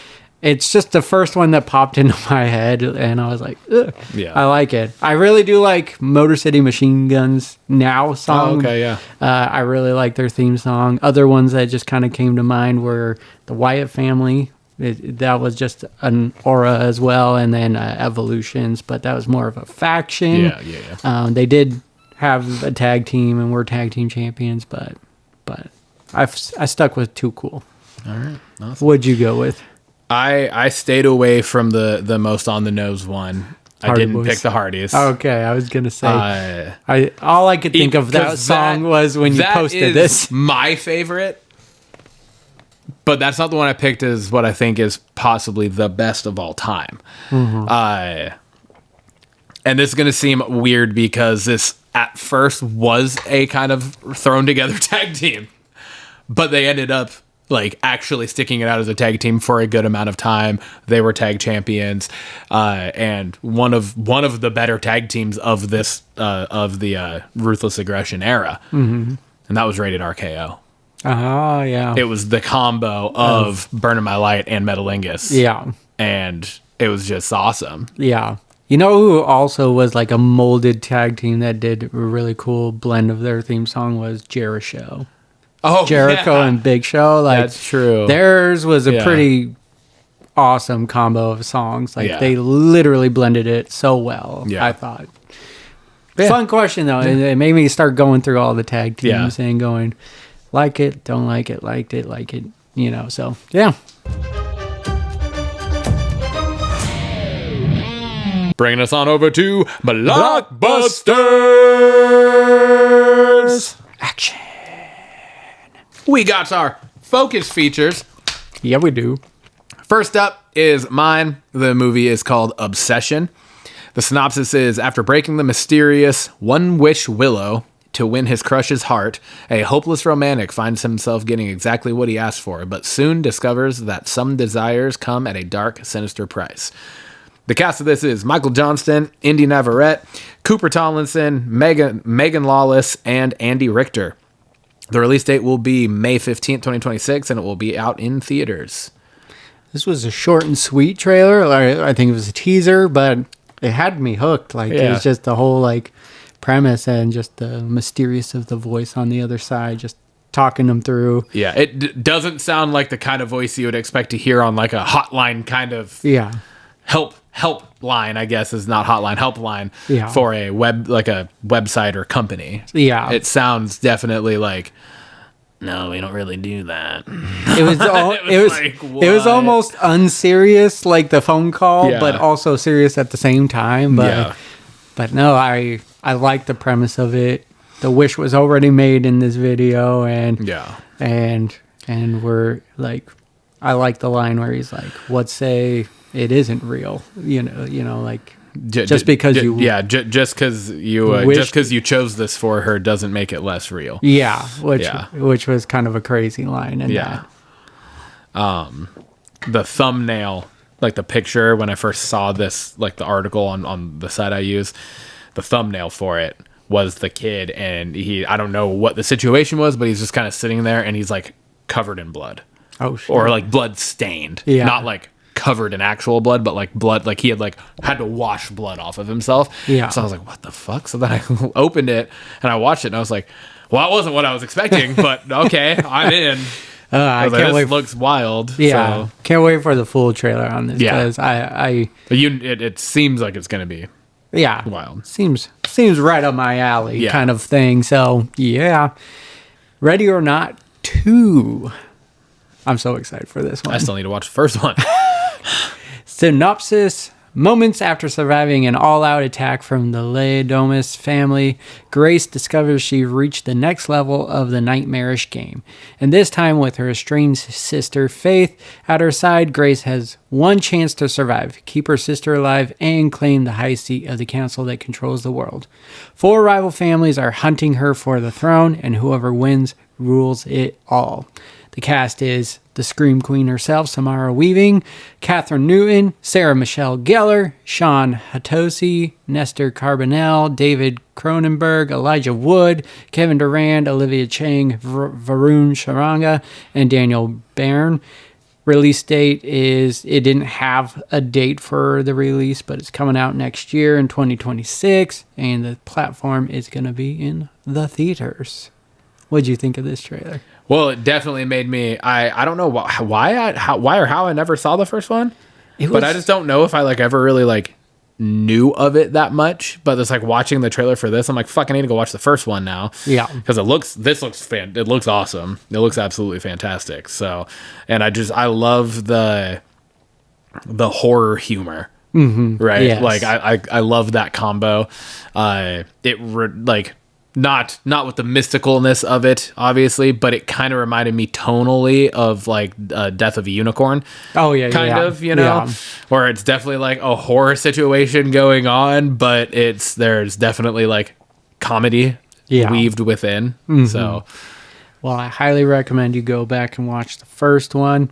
it's just the first one that popped into my head, and I was like, ugh. Yeah, I like it. I really do like Motor City Machine Guns Now song. Oh, okay, yeah. I really like their theme song. Other ones that just kind of came to mind were the Wyatt Family. That was just an aura as well, and then Evolutions, but that was more of a faction. Yeah. They did have a tag team, and we're tag team champions, but I stuck with Too Cool. All right. Awesome. What'd you go with? I stayed away from the most on the nose one. I didn't pick the Hardys. Okay, I was gonna say all I could think of that song was when you posted this. My favorite, but that's not the one I picked as what I think is possibly the best of all time. And this is gonna seem weird because this at first was a kind of thrown together tag team, but they ended up like actually sticking it out as a tag team for a good amount of time. They were tag champions, and one of the better tag teams of this of the Ruthless Aggression era, and that was Rated RKO. Oh yeah, it was the combo of Burning My Light and Metalingus. Yeah, and it was just awesome. Yeah. You know who also was like a molded tag team that did a really cool blend of their theme song was Jericho. Oh, Jericho and Big Show. Like, that's true. Theirs was a pretty awesome combo of songs. Like they literally blended it so well. I thought. Fun question though. It made me start going through all the tag teams and going, like it, don't like it, liked it, like it. So yeah. Bringing us on over to Blockbusters. Action. We got our focus features. Yeah, we do. First up is mine. The movie is called Obsession. The synopsis is, after breaking the mysterious one-wish willow to win his crush's heart, a hopeless romantic finds himself getting exactly what he asked for, but soon discovers that some desires come at a dark, sinister price. The cast of this is Michael Johnston, Indy Navarrete, Cooper Tomlinson, Megan Lawless, and Andy Richter. The release date will be May 15th, 2026, and it will be out in theaters. this was a short and sweet trailer. I think it was a teaser, but it had me hooked. Like it was just the whole like premise and just the mysterious of the voice on the other side, just talking them through. Yeah, it doesn't sound like the kind of voice you would expect to hear on like a hotline kind of help line, I guess is not hotline, helpline for a website or company. Yeah. It sounds definitely like, no, we don't really do that. It was almost unserious, like the phone call, but also serious at the same time. But no, I like the premise of it. The wish was already made in this video, and we're like, I like the line where he's like, "What say it isn't real?" You know, like just because you chose this for her doesn't make it less real. Yeah, which was kind of a crazy line. And the thumbnail, like the picture when I first saw this, like the article on the site I use, the thumbnail for it was the kid, and I don't know what the situation was, but he's just kind of sitting there and he's like covered in blood. Oh shit. Or like blood stained. Yeah. Not like covered in actual blood, but like blood, like he had to wash blood off of himself. Yeah. So I was like, what the fuck? So then I opened it and I watched it and I was like, well, that wasn't what I was expecting, but okay, I'm in. I can't wait. This looks wild. Yeah. So. Can't wait for the full trailer on this. Yeah. Because it seems like it's going to be wild. Seems right up my alley kind of thing. So yeah. Ready or Not 2. I'm so excited for this one. I still need to watch the first one. Synopsis. Moments after surviving an all-out attack from the Laodomus family, Grace discovers she reached the next level of the nightmarish game. And this time with her estranged sister Faith at her side, Grace has one chance to survive, keep her sister alive, and claim the high seat of the council that controls the world. 4 rival families are hunting her for the throne, and whoever wins rules it all. The cast is the Scream Queen herself, Samara Weaving, Catherine Newton, Sarah Michelle Gellar, Sean Hatosi, Nestor Carbonell, David Cronenberg, Elijah Wood, Kevin Durand, Olivia Chang, Varun Sharanga, and Daniel Byrne. Release date it didn't have a date for the release, but it's coming out next year in 2026, and the platform is going to be in the theaters. What'd you think of this trailer? Well, it definitely made me. I don't know why or how I never saw the first one, but I just don't know if I ever really knew of it that much. But it's like watching the trailer for this, I'm like, fuck, I need to go watch the first one now. Yeah, because it looks awesome. It looks absolutely fantastic. So, and I love the horror humor. Mm-hmm. Right, yes. I love that combo. Not with the mysticalness of it, obviously, but it kind of reminded me tonally of Death of a Unicorn. Oh yeah, kind of, where it's definitely a horror situation going on, but there's definitely comedy weaved within. Mm-hmm. So, well, I highly recommend you go back and watch the first one.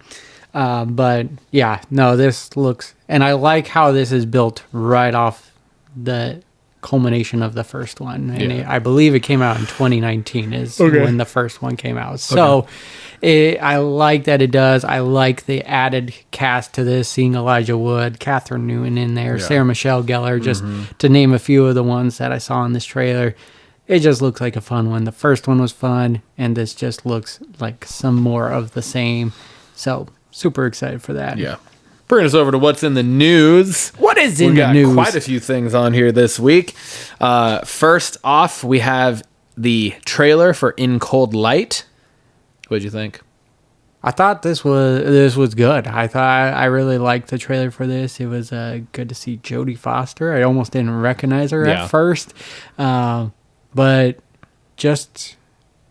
But yeah, no, this looks, and I like how this is built right off the culmination of the first one, and I believe it came out in 2019 is when the first one came out. So I like that it does. I like the added cast to this, seeing Elijah Wood, Catherine Newton in there, Sarah Michelle Gellar, just to name a few of the ones that I saw in this trailer. It just looks like a fun one. The first one was fun, and this just looks like some more of the same. So super excited for that. Yeah. Bring us over to what's in the news. What is in the news? We got quite a few things on here this week. First off, we have the trailer for In Cold Light. What'd you think? I thought this was good. I really liked the trailer for this. It was good to see Jodie Foster. I almost didn't recognize her at first, but just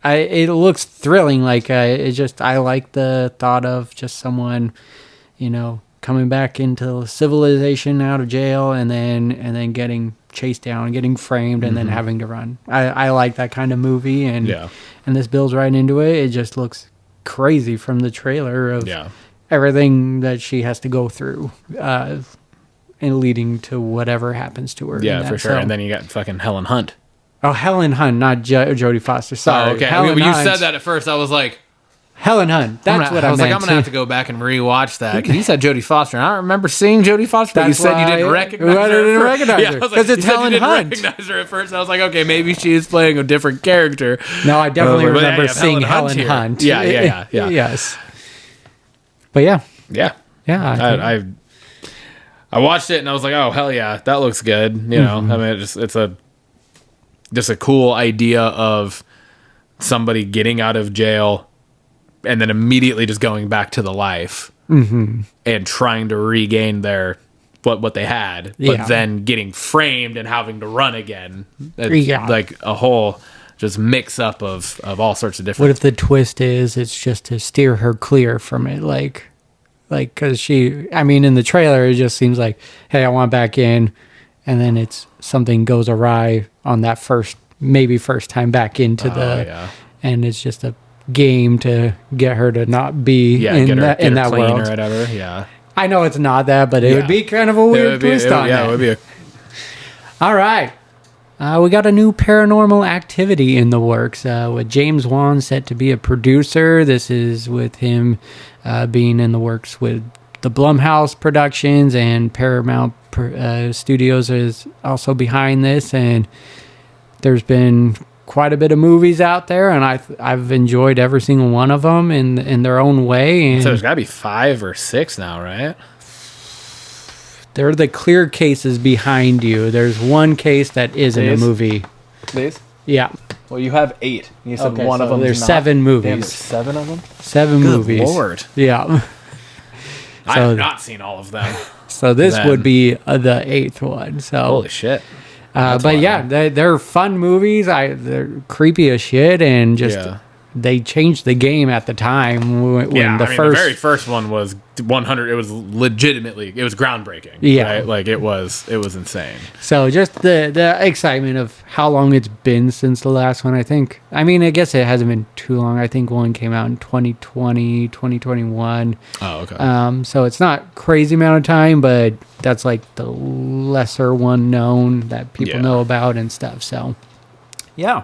it looks thrilling. I like the thought of just someone, coming back into civilization out of jail and then getting chased down, getting framed, and then having to run. I like that kind of movie, and this builds right into it. It just looks crazy from the trailer of everything that she has to go through, and leading to whatever happens to her. Yeah, for sure. And then you got fucking Helen Hunt. Oh, Helen Hunt, not Jodie Foster. Sorry. Oh, okay. When you said that at first, I was like, Helen Hunt. That's what I was meant. like, I'm gonna have to go back and rewatch that because you said Jodie Foster, and I don't remember seeing Jodie Foster. But you said you didn't recognize her. I didn't recognize her because it's Helen Hunt. Recognize her at first. And I was like, okay, maybe she is playing a different character. No, I definitely remember seeing Helen Hunt. Yeah. Yes. But yeah. I watched it and I was like, oh hell yeah, that looks good. You know, I mean, it's just a cool idea of somebody getting out of jail and then immediately just going back to the life and trying to regain their what they had, but then getting framed and having to run again. It's like a whole just mix up of all sorts of different. What if the twist is it's just to steer her clear from it, like because she, I mean, in the trailer it just seems like, hey, I want back in, and then it's something goes awry on that first time back into and it's just a game to get her to not be in that world or whatever. Yeah, I know it's not that, but it would be kind of a weird twist on that. It would be. All right, we got a new Paranormal Activity in the works with James Wan set to be a producer. This is with him being in the works with the Blumhouse Productions, and Paramount Studios is also behind this, and there's been quite a bit of movies out there, and I've enjoyed every single one of them in their own way. And so there's got to be 5 or 6 now, right? They're the clear cases behind you. There's one case that isn't a movie. These? Yeah. Well, you have 8. You said one of them. There's 7 movies. Damn, there's 7 of them? 7 Good movies. Lord. Yeah. I have not seen all of them. So this would be the 8th one. So holy shit. But wild. Yeah, they're fun movies. They're creepy as shit, and just they changed the game at the time when the very first one was 100. It was legitimately, it was groundbreaking. Yeah, right? Like it was insane. So just the excitement of how long it's been since the last one. I guess it hasn't been too long. I think one came out in 2020, 2021. Oh, okay. So it's not crazy amount of time, but that's like the lesser one known that people know about and stuff. So, yeah.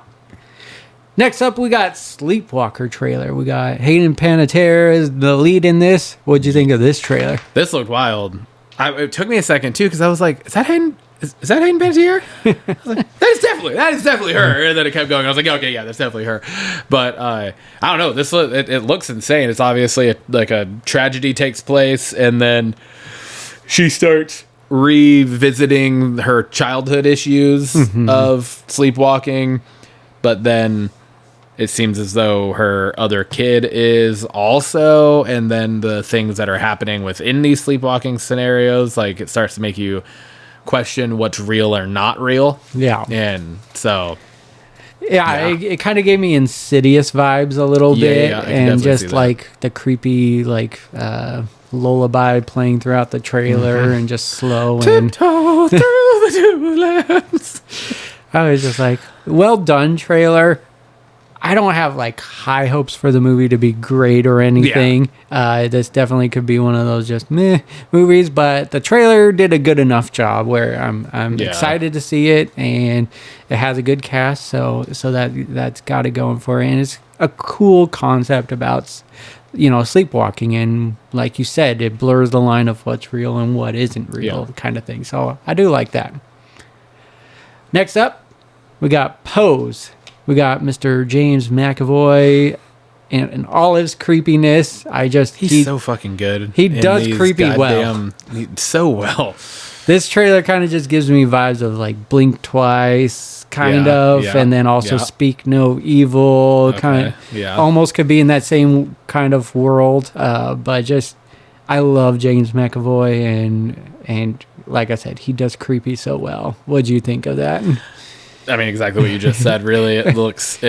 Next up, we got Sleepwalker trailer. We got Hayden Panettiere as the lead in this. What'd you think of this trailer? This looked wild. It took me a second too because I was like, "Is that Hayden? Is that Hayden Panettiere?" I was like, that is definitely her. And then it kept going. I was like, "Okay, yeah, that's definitely her." But I don't know. It looks insane. It's obviously like a tragedy takes place, and then she starts revisiting her childhood issues of sleepwalking, but then it seems as though her other kid is also, and then the things that are happening within these sleepwalking scenarios, like it starts to make you question what's real or not real. Yeah. And so it kind of gave me Insidious vibes a little bit, and just like the creepy lullaby playing throughout the trailer and just slow and tiptoe through the tulips. I was just like, well done trailer. I don't have like high hopes for the movie to be great or anything. This definitely could be one of those just meh movies, but the trailer did a good enough job where I'm excited to see it, and it has a good cast, so that's got it going for it, and it's a cool concept about sleepwalking, and like you said, it blurs the line of what's real and what isn't real, kind of thing. So I do like that. Next up, we got Pose. We got Mr. James McAvoy and all his creepiness. He's so fucking good. He does creepy well. So well. This trailer kind of just gives me vibes of like Blink Twice, kind of, and then also Speak No Evil, kind of. Almost could be in that same kind of world. But just, I love James McAvoy, and like I said, he does creepy so well. What do you think of that? I mean, exactly what you just said. Really, it looks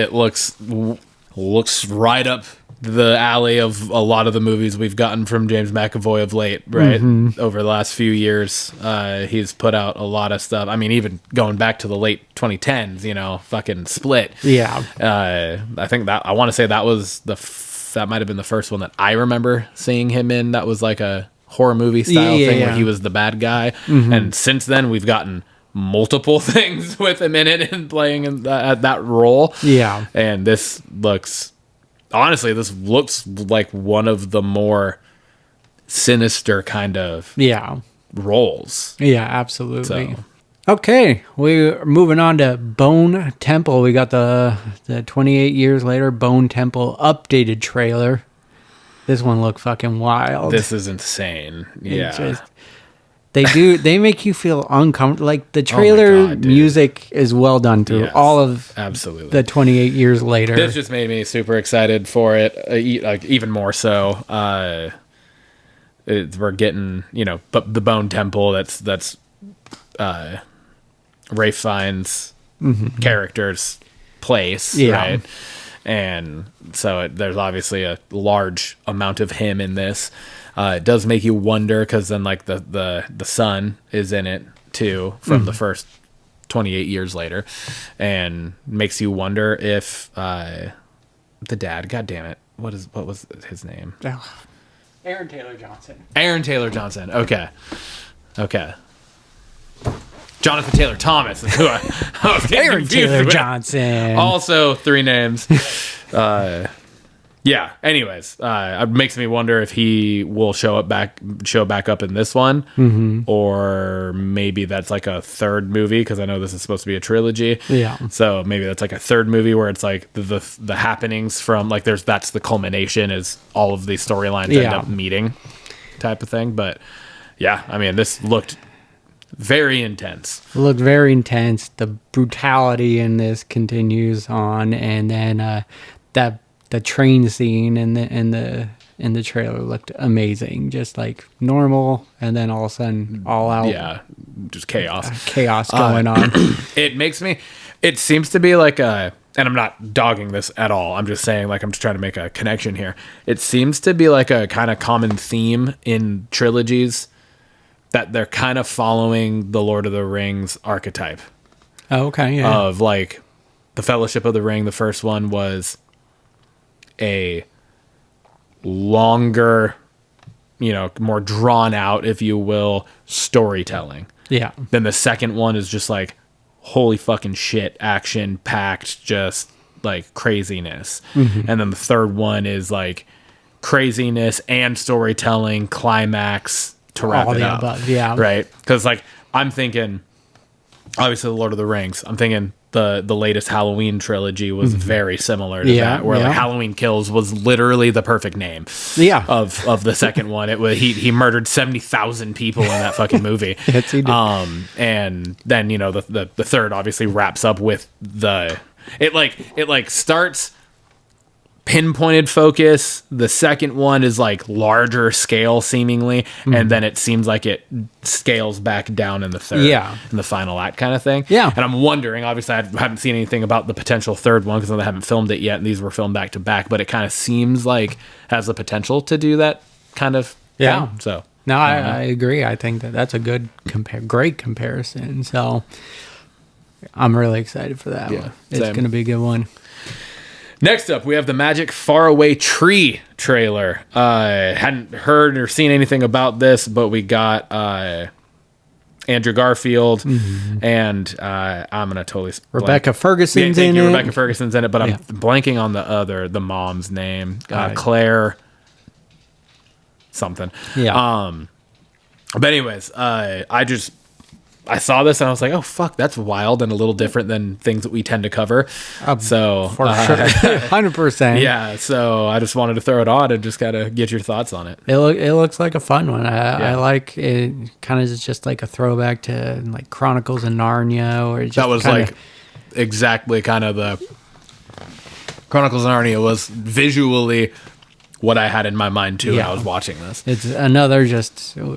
right up the alley of a lot of the movies we've gotten from James McAvoy of late, right? Over the last few years, he's put out a lot of stuff. I mean, even going back to the late 2010s, fucking Split. Yeah. I think I want to say that was that might have been the first one that I remember seeing him in. That was like a horror movie style thing where he was the bad guy. And since then, we've gotten multiple things with him in it and playing in that role. Yeah. And this looks honestly, this looks like one of the more sinister kind of roles. Yeah, absolutely. So. Okay, we're moving on to Bone Temple. We got the 28 years later Bone Temple updated trailer. This one looked fucking wild. This is insane. Yeah. They make you feel uncomfortable. Like the trailer music is well done through all of absolutely the 28 years later. This just made me super excited for it, even more so. We're getting, but the Bone Temple. That's Ralph Fiennes' character's place, right? And so there's obviously a large amount of him in this. It does make you wonder, because then like the son is in it too from the first 28 years later, and makes you wonder if the dad, god damn it, what was his name? Aaron Taylor Johnson. Aaron Taylor Johnson. Okay. Jonathan Taylor Thomas is who I was getting Aaron confused Taylor with. Johnson. Also 3 names. Yeah. Anyways, it makes me wonder if he will show back up in this one, or maybe that's like a third movie, because I know this is supposed to be a trilogy. Yeah. So maybe that's like a third movie where it's like the happenings from like that's the culmination, is all of these storylines end up meeting, type of thing. But yeah, I mean, this looked very intense. It looked very intense. The brutality in this continues on, and then the train scene in the trailer looked amazing. Just like normal, and then all of a sudden, all out. Yeah, just chaos. Chaos going on. It seems to be like and I'm not dogging this at all. I'm just saying, like, I'm just trying to make a connection here. It seems to be like a kind of common theme in trilogies, that they're kind of following the Lord of the Rings archetype. Oh, okay, yeah. Of like the Fellowship of the Ring. The first one was a longer, more drawn out, if you will, storytelling. Yeah. Then the second one is just like, holy fucking shit, action packed, just like craziness. And then the third one is like craziness and storytelling, climax to wrap All it the up. above, yeah. Right? Because like I'm thinking, obviously the Lord of the Rings. I'm thinking the latest Halloween trilogy was very similar to that, where like Halloween Kills was literally the perfect name of the second one. It was he murdered 70,000 people in that fucking movie. Yes, he did. And then the third obviously wraps up with it starts pinpointed focus. The second one is like larger scale seemingly, and then it seems like it scales back down in the third, in the final act kind of thing. And I'm wondering, obviously I haven't seen anything about the potential third one because they haven't filmed it yet, and these were filmed back to back, but it kind of seems like has the potential to do that kind of thing. So no, I agree. I think that's a good great comparison. So I'm really excited for that one. It's going to be a good one. Next up, we have the Magic Faraway Tree trailer. Hadn't heard or seen anything about this, but we got Andrew Garfield and I'm gonna totally Rebecca Ferguson's in it. Rebecca Ferguson's in it, but I'm blanking on the mom's name. Claire something. But anyways, I saw this and I was like, oh, fuck, that's wild and a little different than things that we tend to cover. So for sure. 100%. Yeah. So I just wanted to throw it on and just kind of get your thoughts on it. It looks like a fun one. I like it. Kind of just like a throwback to like Chronicles of Narnia, or just that was like exactly kind of the Chronicles of Narnia was visually what I had in my mind too when I was watching this. It's another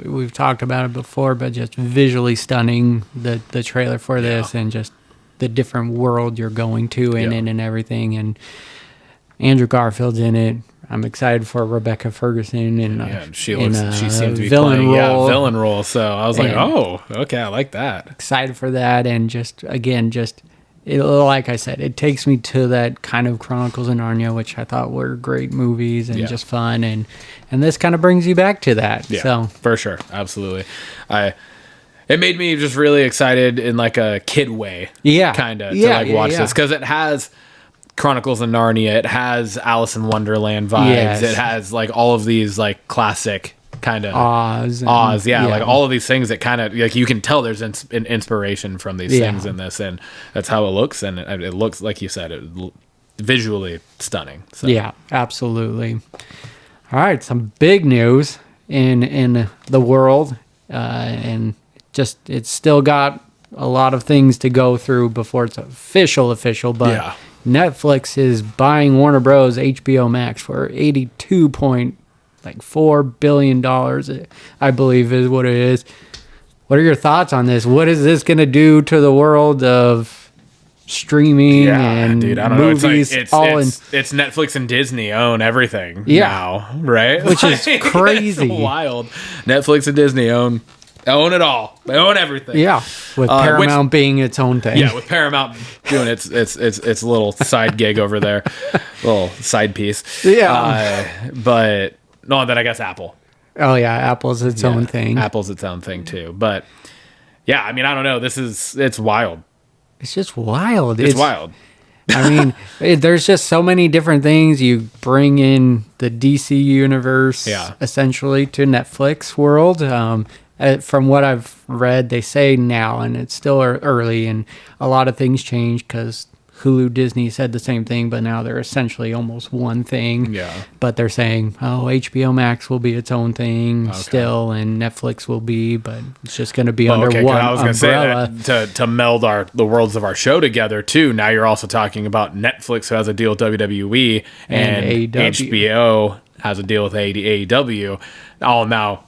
we've talked about it before, but just visually stunning, the trailer for this, and just the different world you're going to in it and everything. And Andrew Garfield's in it. I'm excited for Rebecca Ferguson and she seems to be villain playing role. Villain role. So I was like, oh, okay, I like that. Excited for that, and just like I said, it takes me to that kind of Chronicles of Narnia, which I thought were great movies and just fun, and this kind of brings you back to that. Yeah, so for sure, absolutely. It made me just really excited in like a kid way, kind of to like watch this, because it has Chronicles of Narnia. It has Alice in Wonderland vibes. Yes. It has like all of these like classic kind of Oz, yeah, like all of these things that kind of like you can tell there's an inspiration from these things in this, and that's how it looks, and it looks like you said, visually stunning. So. Yeah, absolutely. All right, some big news in the world, and just it's still got a lot of things to go through before it's official. But Yeah. Netflix is buying Warner Bros. HBO Max for $82.4 billion, I believe is what it is. What are your thoughts on this? What is this going to do to the world of streaming and dude, I don't movies? know. It's Netflix and Disney own everything now, right? Which is crazy. It's wild. Netflix and Disney own it all. They own everything. Yeah, with Paramount being its own thing. Yeah, with Paramount doing its little side gig over there, little side piece. Yeah, but no, then I guess Apple. Oh yeah, Apple's its own thing. Apple's its own thing too. But yeah, I mean, I don't know. It's wild. It's just wild. It's wild. I mean, there's just so many different things. You bring in the DC universe, essentially, to Netflix world. From what I've read, they say now, and it's still early, and a lot of things change because Hulu, Disney said the same thing, but now they're essentially almost one thing. Yeah. But they're saying, HBO Max will be its own thing still, and Netflix will be, but it's just going to be under one I was going to say that to meld the worlds of our show together too. Now you're also talking about Netflix, who has a deal with WWE, and HBO has a deal with AEW. All now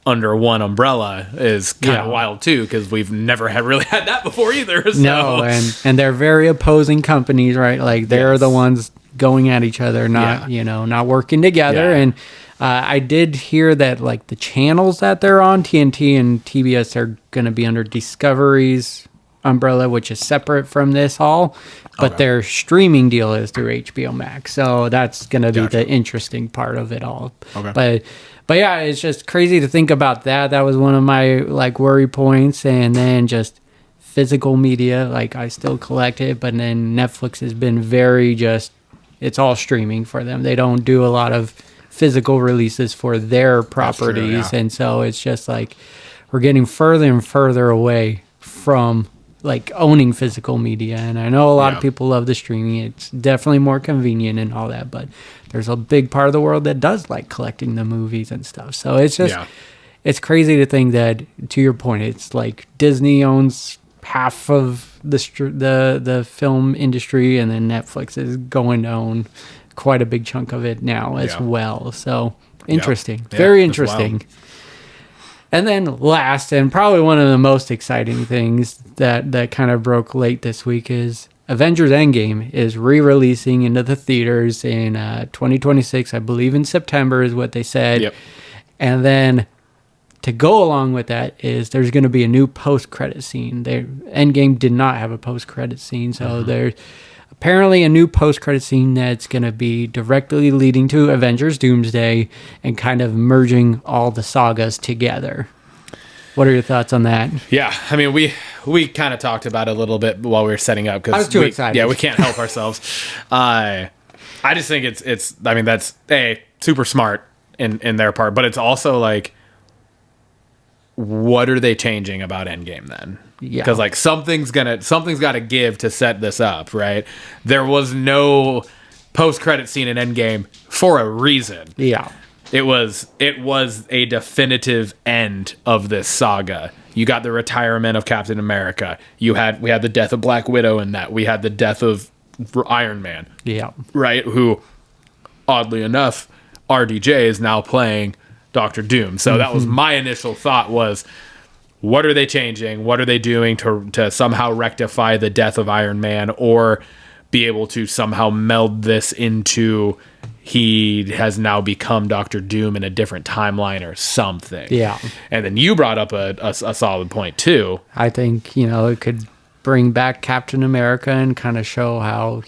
under one umbrella is kind of wild too, because we've never really had that before either. So. No, and they're very opposing companies, right? Like they're the ones going at each other, not not working together. And I did hear that like the channels that they're on, TNT and TBS, are going to be under Discovery's umbrella, which is separate from this all. But their streaming deal is through HBO Max, so that's going to be the interesting part of it all. But yeah, it's just crazy to think about that. That was one of my like worry points. And then just physical media, like I still collect it, but then Netflix has been it's all streaming for them. They don't do a lot of physical releases for their properties. And so it's just like we're getting further and further away from like owning physical media. And I know a lot of people love the streaming. It's definitely more convenient and all that, but there's a big part of the world that does like collecting the movies and stuff. So it's just it's crazy to think that, to your point, it's like Disney owns half of the film industry, and then Netflix is going to own quite a big chunk of it now as well. So interesting. Very interesting. And then last, and probably one of the most exciting things that kind of broke late this week, is Avengers Endgame is re-releasing into the theaters in 2026. I believe in September is what they said. Yep. And then to go along with that is there's going to be a new post-credit scene. Endgame did not have a post-credit scene, so there's apparently a new post-credit scene that's going to be directly leading to Avengers Doomsday and kind of merging all the sagas together. What are your thoughts on that? Yeah, I mean, we kind of talked about it a little bit while we were setting up, because I was too excited. Yeah, we can't help ourselves. I just think it's. I mean, that's super smart in their part, but it's also like, what are they changing about Endgame then? Yeah, because like something's got to give to set this up, right? There was no post-credit scene in Endgame for a reason. Yeah. It was a definitive end of this saga. You got the retirement of Captain America. We had the death of Black Widow in that. We had the death of Iron Man. Yeah. Right? Who, oddly enough, RDJ is now playing Doctor Doom. So that was my initial thought was, what are they changing? What are they doing to somehow rectify the death of Iron Man, or be able to somehow meld this into he has now become Doctor Doom in a different timeline or something. Yeah. And then you brought up a solid point too. I think, it could bring back Captain America and kind of show how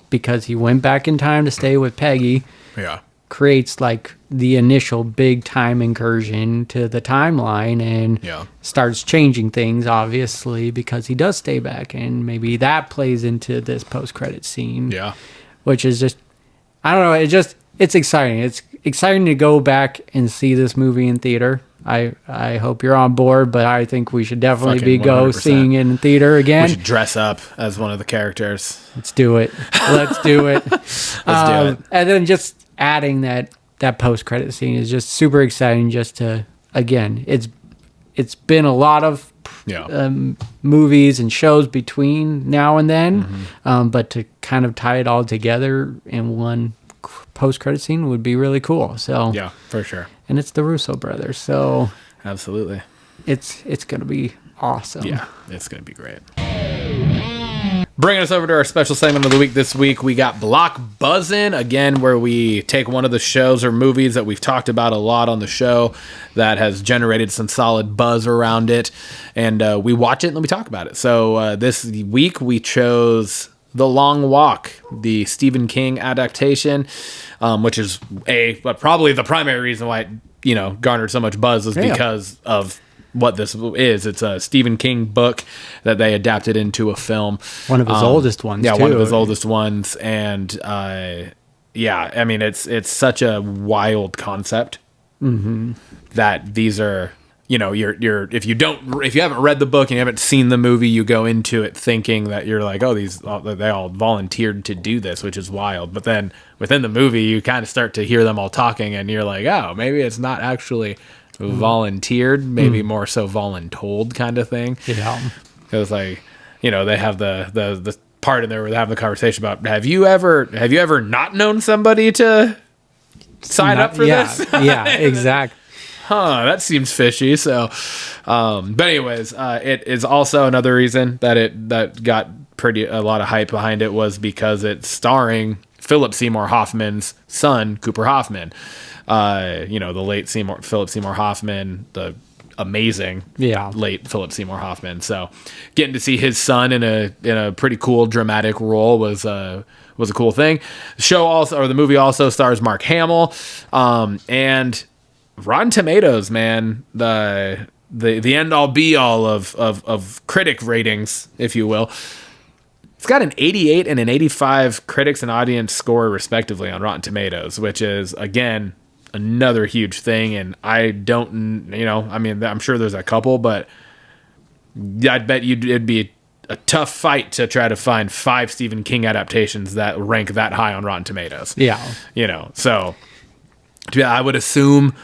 because he went back in time to stay with Peggy, creates like the initial big time incursion to the timeline and starts changing things, obviously, because he does stay back, and maybe that plays into this post-credit scene. Yeah. Which is just, I don't know, it's exciting. It's exciting to go back and see this movie in theater. I hope you're on board, but I think we should definitely Fucking go 100%. seeing it in theater again. We should dress up as one of the characters. Let's do it. Let's do it. Let's do it. And then just adding that post-credit scene is just super exciting. Just to, again, it's been a lot of movies and shows between now and then, but to kind of tie it all together in one post-credit scene would be really cool. So Yeah, for sure. And it's the Russo brothers, so Absolutely. it's gonna be awesome. Yeah, it's going to be great. Bringing us over to our special segment of the week this week, we got Blockbuzzin, again, where we take one of the shows or movies that we've talked about a lot on the show that has generated some solid buzz around it, and we watch it and we talk about it. So this week we chose The Long Walk, the Stephen King adaptation, which is but probably the primary reason why it garnered so much buzz is because of what this is. It's a Stephen King book that they adapted into a film. One of his oldest ones. Yeah, too. one of his oldest ones, and I mean it's such a wild concept that these are. You're if you haven't read the book and you haven't seen the movie, you go into it thinking that you're like, oh, they all volunteered to do this, which is wild. But then within the movie, you kind of start to hear them all talking, and you're like, oh, maybe it's not actually volunteered, maybe more so voluntold kind of thing. Yeah, because they have the part in there where they have the conversation about have you ever not known somebody to sign up for this? Yeah, exactly. That seems fishy. So, but anyways, it is also another reason that got a lot of hype behind it was because it's starring Philip Seymour Hoffman's son, Cooper Hoffman. The late Philip Seymour Hoffman, the amazing late Philip Seymour Hoffman. So, getting to see his son in a pretty cool dramatic role was a cool thing. The movie also stars Mark Hamill, and Rotten Tomatoes, man, the end all be all of critic ratings, if you will. It's got an 88 and an 85 critics and audience score respectively on Rotten Tomatoes, which is again another huge thing. And I don't, I'm sure there's a couple, but I'd bet it'd be a tough fight to try to find 5 Stephen King adaptations that rank that high on Rotten Tomatoes. Yeah, so I would assume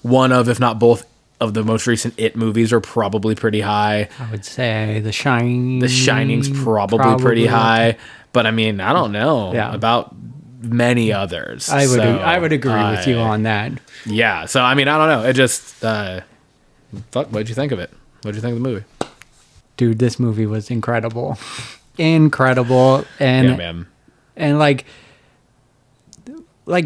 one of, if not both, of the most recent It movies are probably pretty high. I would say The Shining. The Shining's probably pretty high, but I mean, I don't know about many others. I would agree with you on that. Yeah, so I mean, I don't know. It just, what'd you think of it? What'd you think of the movie? Dude, this movie was incredible, incredible, and yeah, man. And like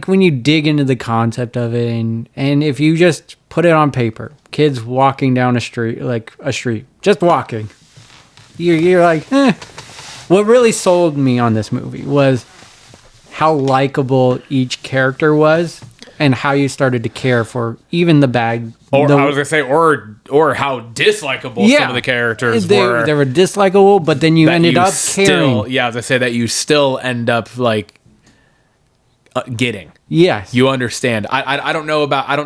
when you dig into the concept of it, and if you just put it on paper, kids walking down a street, just walking, you're like, What really sold me on this movie was how likable each character was, and how you started to care for even the bag. I was gonna say, or how dislikable some of the characters were. They were dislikable, but then you ended up caring. Yeah, I was gonna say that you still end up getting. Yes. You understand. I don't know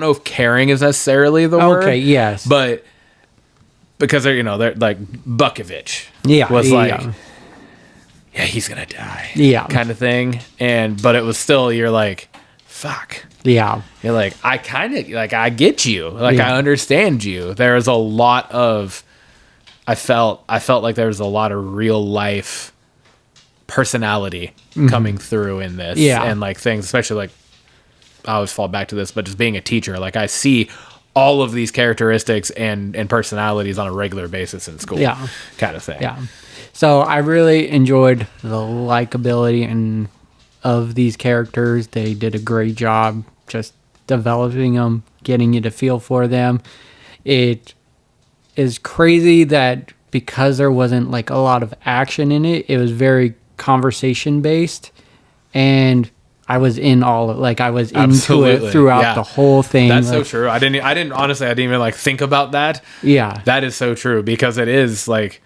if caring is necessarily the word. Okay, yes. But because they're like Bukovich. Yeah. Was yeah, he's gonna die. Yeah. Kind of thing. But it was still, you're like, fuck. Yeah. You're like, I kind of I get you. I understand you. There's a lot of I felt like there was a lot of real life personality coming through in this, and things, especially I always fall back to this, but just being a teacher, I see all of these characteristics and personalities on a regular basis in school, kind of thing. Yeah. So I really enjoyed the likability of these characters. They did a great job just developing them, getting you to feel for them. It is crazy that because there wasn't a lot of action in it, it was very conversation based, and I was in all of, like I was into Absolutely. it throughout Yeah. the whole thing. That's so like, true. I didn't honestly, I didn't even like think about that. Yeah. That is so true, because it is like,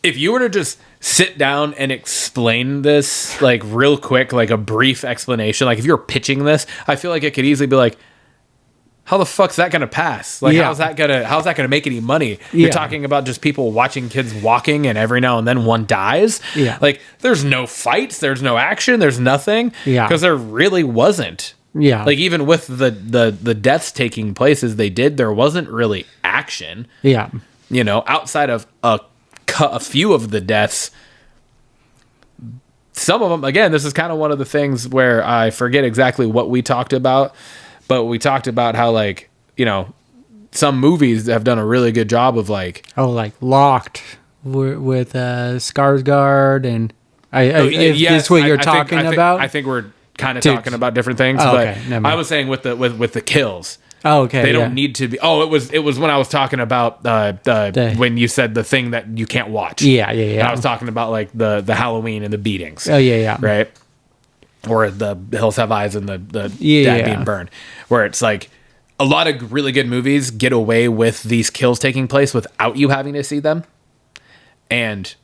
if you were to just sit down and explain this like real quick, like a brief explanation, like if you're pitching this, I feel like it could easily be like, how the fuck's that gonna pass? Like, Yeah. how's that gonna make any money? You're Yeah. talking about just people watching kids walking, and every now and then one dies. Yeah. Like, there's no fights, there's no action, there's nothing. Yeah. Because there really wasn't. Yeah. Like, even with the deaths taking place as they did, there wasn't really action. Yeah. You know, outside of a few of the deaths. Some of them, again, this is kind of one of the things where I forget exactly what we talked about, but we talked about how, like, you know, some movies have done a really good job of like, like Locked with Skarsgård and yes, is what you're talking about? I think we're kind of Dude. talking about different things, Oh, but okay, never mind. I was saying with the kills. Oh, okay. They yeah. don't need to be. Oh, it was when I was talking about when you said the thing that you can't watch. Yeah. And I was talking about like the Halloween and the beatings. Oh, yeah. Right. Or the Hills Have Eyes and the dad Yeah. being burned, where it's like a lot of really good movies get away with these kills taking place without you having to see them. And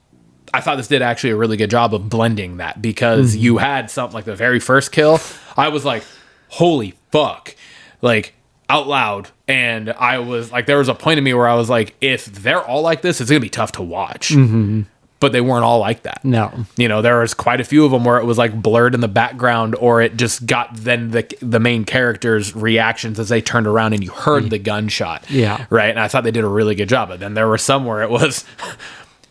I thought this did actually a really good job of blending that, because you had something like the very first kill. I was like, holy fuck. Like, out loud, and I was like, there was a point in me where I was like, if they're all like this, it's gonna be tough to watch. But they weren't all like that. No. You know, there was quite a few of them where it was like blurred in the background, or it just got then the main characters' reactions as they turned around and you heard the gunshot. Yeah. Right. And I thought they did a really good job. But then there were some where it was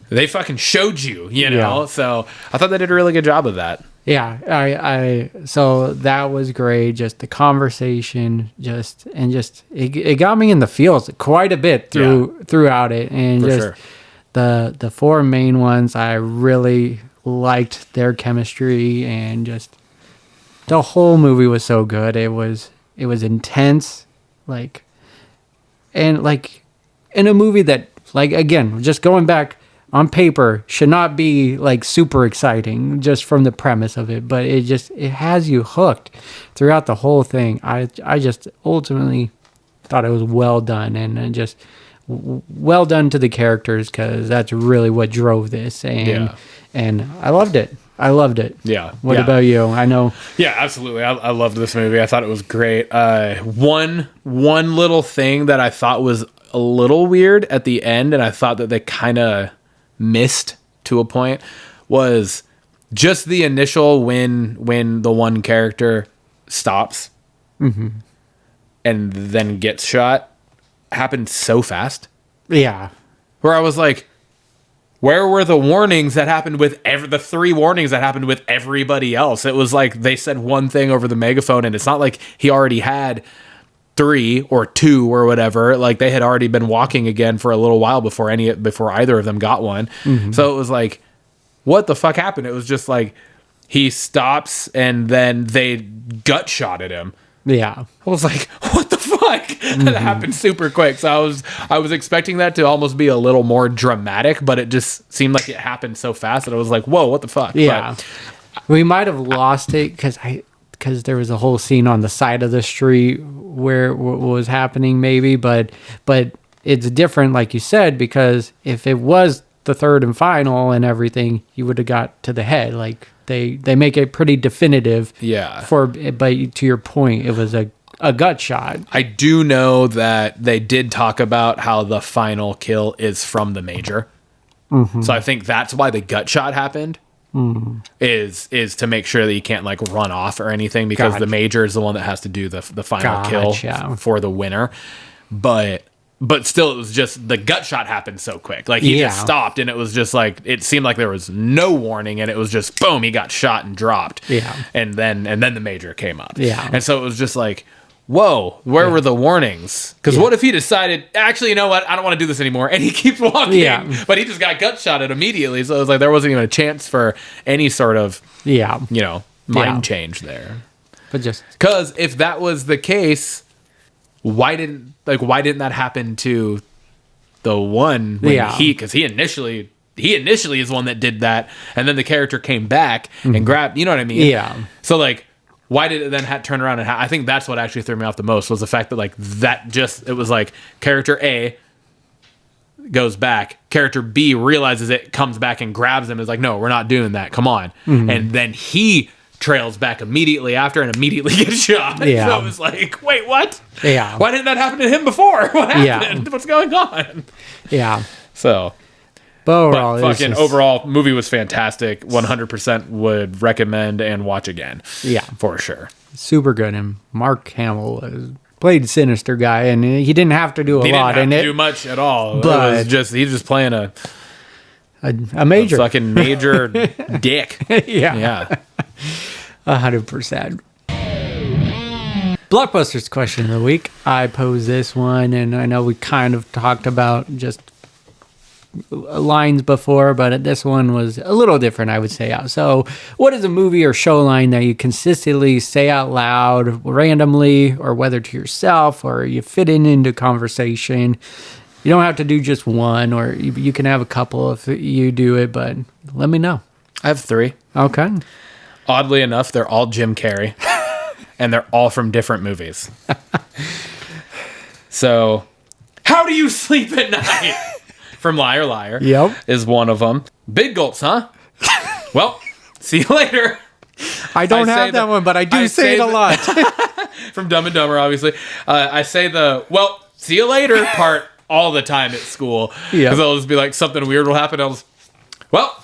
they fucking showed you, you know. Yeah. So I thought they did a really good job of that. Yeah, I so that was great. Just the conversation, it got me in the feels quite a bit throughout it, and For just sure. the four main ones. I really liked their chemistry, and just the whole movie was so good. It was intense, like, and like in a movie that, like, again, just going back, on paper should not be like super exciting just from the premise of it, but it has you hooked throughout the whole thing. I just ultimately thought it was well done, and just well done to the characters, because that's really what drove this, and I loved it. Yeah. What about you? I know. Yeah, absolutely. I loved this movie. I thought it was great. One little thing that I thought was a little weird at the end, and I thought that they kind of missed to a point, was just the initial when the one character stops and then gets shot happened so fast, Yeah. where I was like, where were the warnings that happened with the 3 warnings that happened with everybody else? It was like they said one thing over the megaphone, and it's not like he already had 3 or 2 or whatever. Like, they had already been walking again for a little while before either of them got one. So it was like, what the fuck happened? It was just like he stops and then they gut shot at him. Yeah. I was like, what the fuck? That happened super quick. So I was expecting that to almost be a little more dramatic, but it just seemed like it happened so fast that I was like, whoa, what the fuck? Yeah. We might have lost it because there was a whole scene on the side of the street where what was happening, maybe, but it's different, like you said, because if it was the third and final and everything, you would have got to the head. Like, they make it pretty definitive. Yeah. But to your point, it was a gut shot. I do know that they did talk about how the final kill is from the major. So I think that's why the gut shot happened. Is to make sure that you can't like run off or anything, because Gotcha. the major is the one that has to do the final kill for the winner. But still, it was just the gut shot happened so quick. Like, he just stopped, and it was just like, it seemed like there was no warning, and it was just boom, he got shot and dropped. Yeah. And then the major came up. Yeah. And so it was just like, whoa, where were the warnings? Because what if he decided, actually, you know what, I don't want to do this anymore, and he keeps walking, but he just got gut shotted immediately. So it was like there wasn't even a chance for any sort of, mind change there. But just Because if that was the case, why didn't that happen to the one when because he initially is the one that did that, and then the character came back and grabbed, you know what I mean? Yeah. So like, why did it then turn around and I think that's what actually threw me off the most was the fact that like it was like character A goes back, character B realizes it, comes back and grabs him, is like, no, we're not doing that, come on. And then he trails back immediately after and immediately gets shot. Yeah. So it was like, wait, what? Yeah. Why didn't that happen to him before? What happened? Yeah. What's going on? Yeah. So, But overall, but it's fucking just- overall, movie was fantastic. 100% would recommend and watch again. Yeah. For sure. super good. And Mark Hamill played Sinister Guy, and he didn't have to do a He lot didn't in have it. to do much at all. but- It was just, he's just playing a A major. fucking dick. Yeah. Yeah. 100%. Blockbusters question of the week. I posed this one, and I know we kind of talked about just lines before, but this one was a little different, I would say. So, what is a movie or show line that you consistently say out loud randomly, or whether to yourself or you fit into conversation? You don't have to do just one, or you can have a couple if you do it, but let me know. I have 3. Okay. Oddly enough, they're all Jim Carrey. And they're all from different movies. So, how do you sleep at night? From Liar Liar. Yep. Is one of them. Big gulps, huh? Well, see you later. I don't I say have that the- one, but I do I say it a the- lot. From Dumb and Dumber, obviously. I say the, well, see you later part all the time at school. Yeah. Because I'll just be like, something weird will happen. I'll just, well,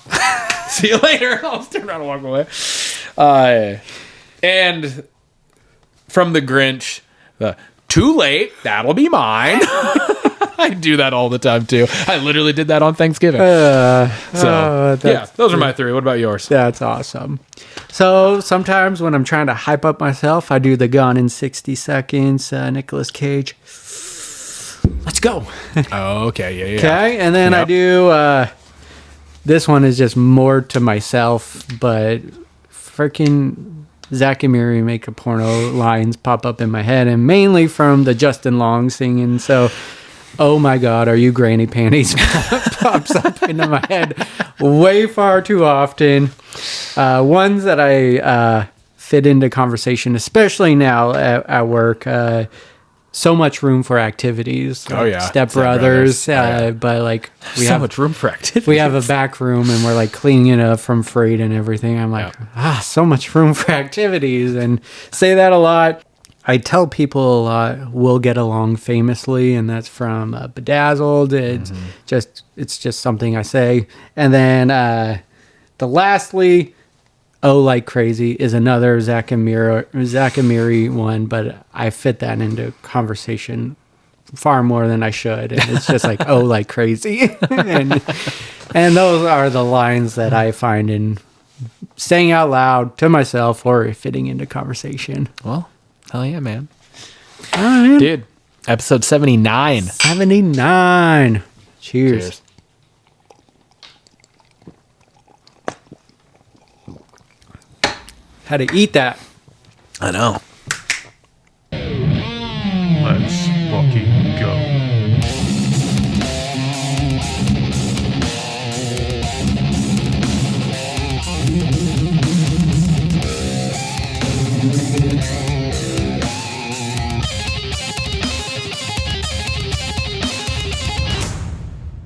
see you later. I'll just turn around and walk away. And from The Grinch, the too late, that'll be mine. I do that all the time, too. I literally did that on Thanksgiving. Yeah, those are my 3. What about yours? That's awesome. So sometimes when I'm trying to hype up myself, I do the Gone in 60 Seconds, Nicolas Cage. Let's go. Oh, okay. Yeah. Okay. And then I Yep. do, this one is just more to myself, but freaking Zach and Miri Make a Porno lines pop up in my head, and mainly from the Justin Long singing. So, oh my God, are you granny panties? Pops up into my head way far too often. Ones that I fit into conversation, especially now at work. So much room for activities. Oh, yeah. Step Step Brothers. Brothers. Oh, yeah. But like we So have much room for activity. we have a back room and we're like cleaning it up from freight and everything. I'm like, so much room for activities, and say that a lot. I tell people a lot, we'll get along famously, and that's from Bedazzled. It's just something I say. And then the lastly, Oh Like Crazy is another Zach and Miri one, but I fit that into conversation far more than I should. And it's just like, oh, like crazy. and those are the lines that I find in saying out loud to myself or fitting into conversation. Well, hell yeah, man. All right. Dude, episode 79. 79. Cheers. Had to eat that. I know.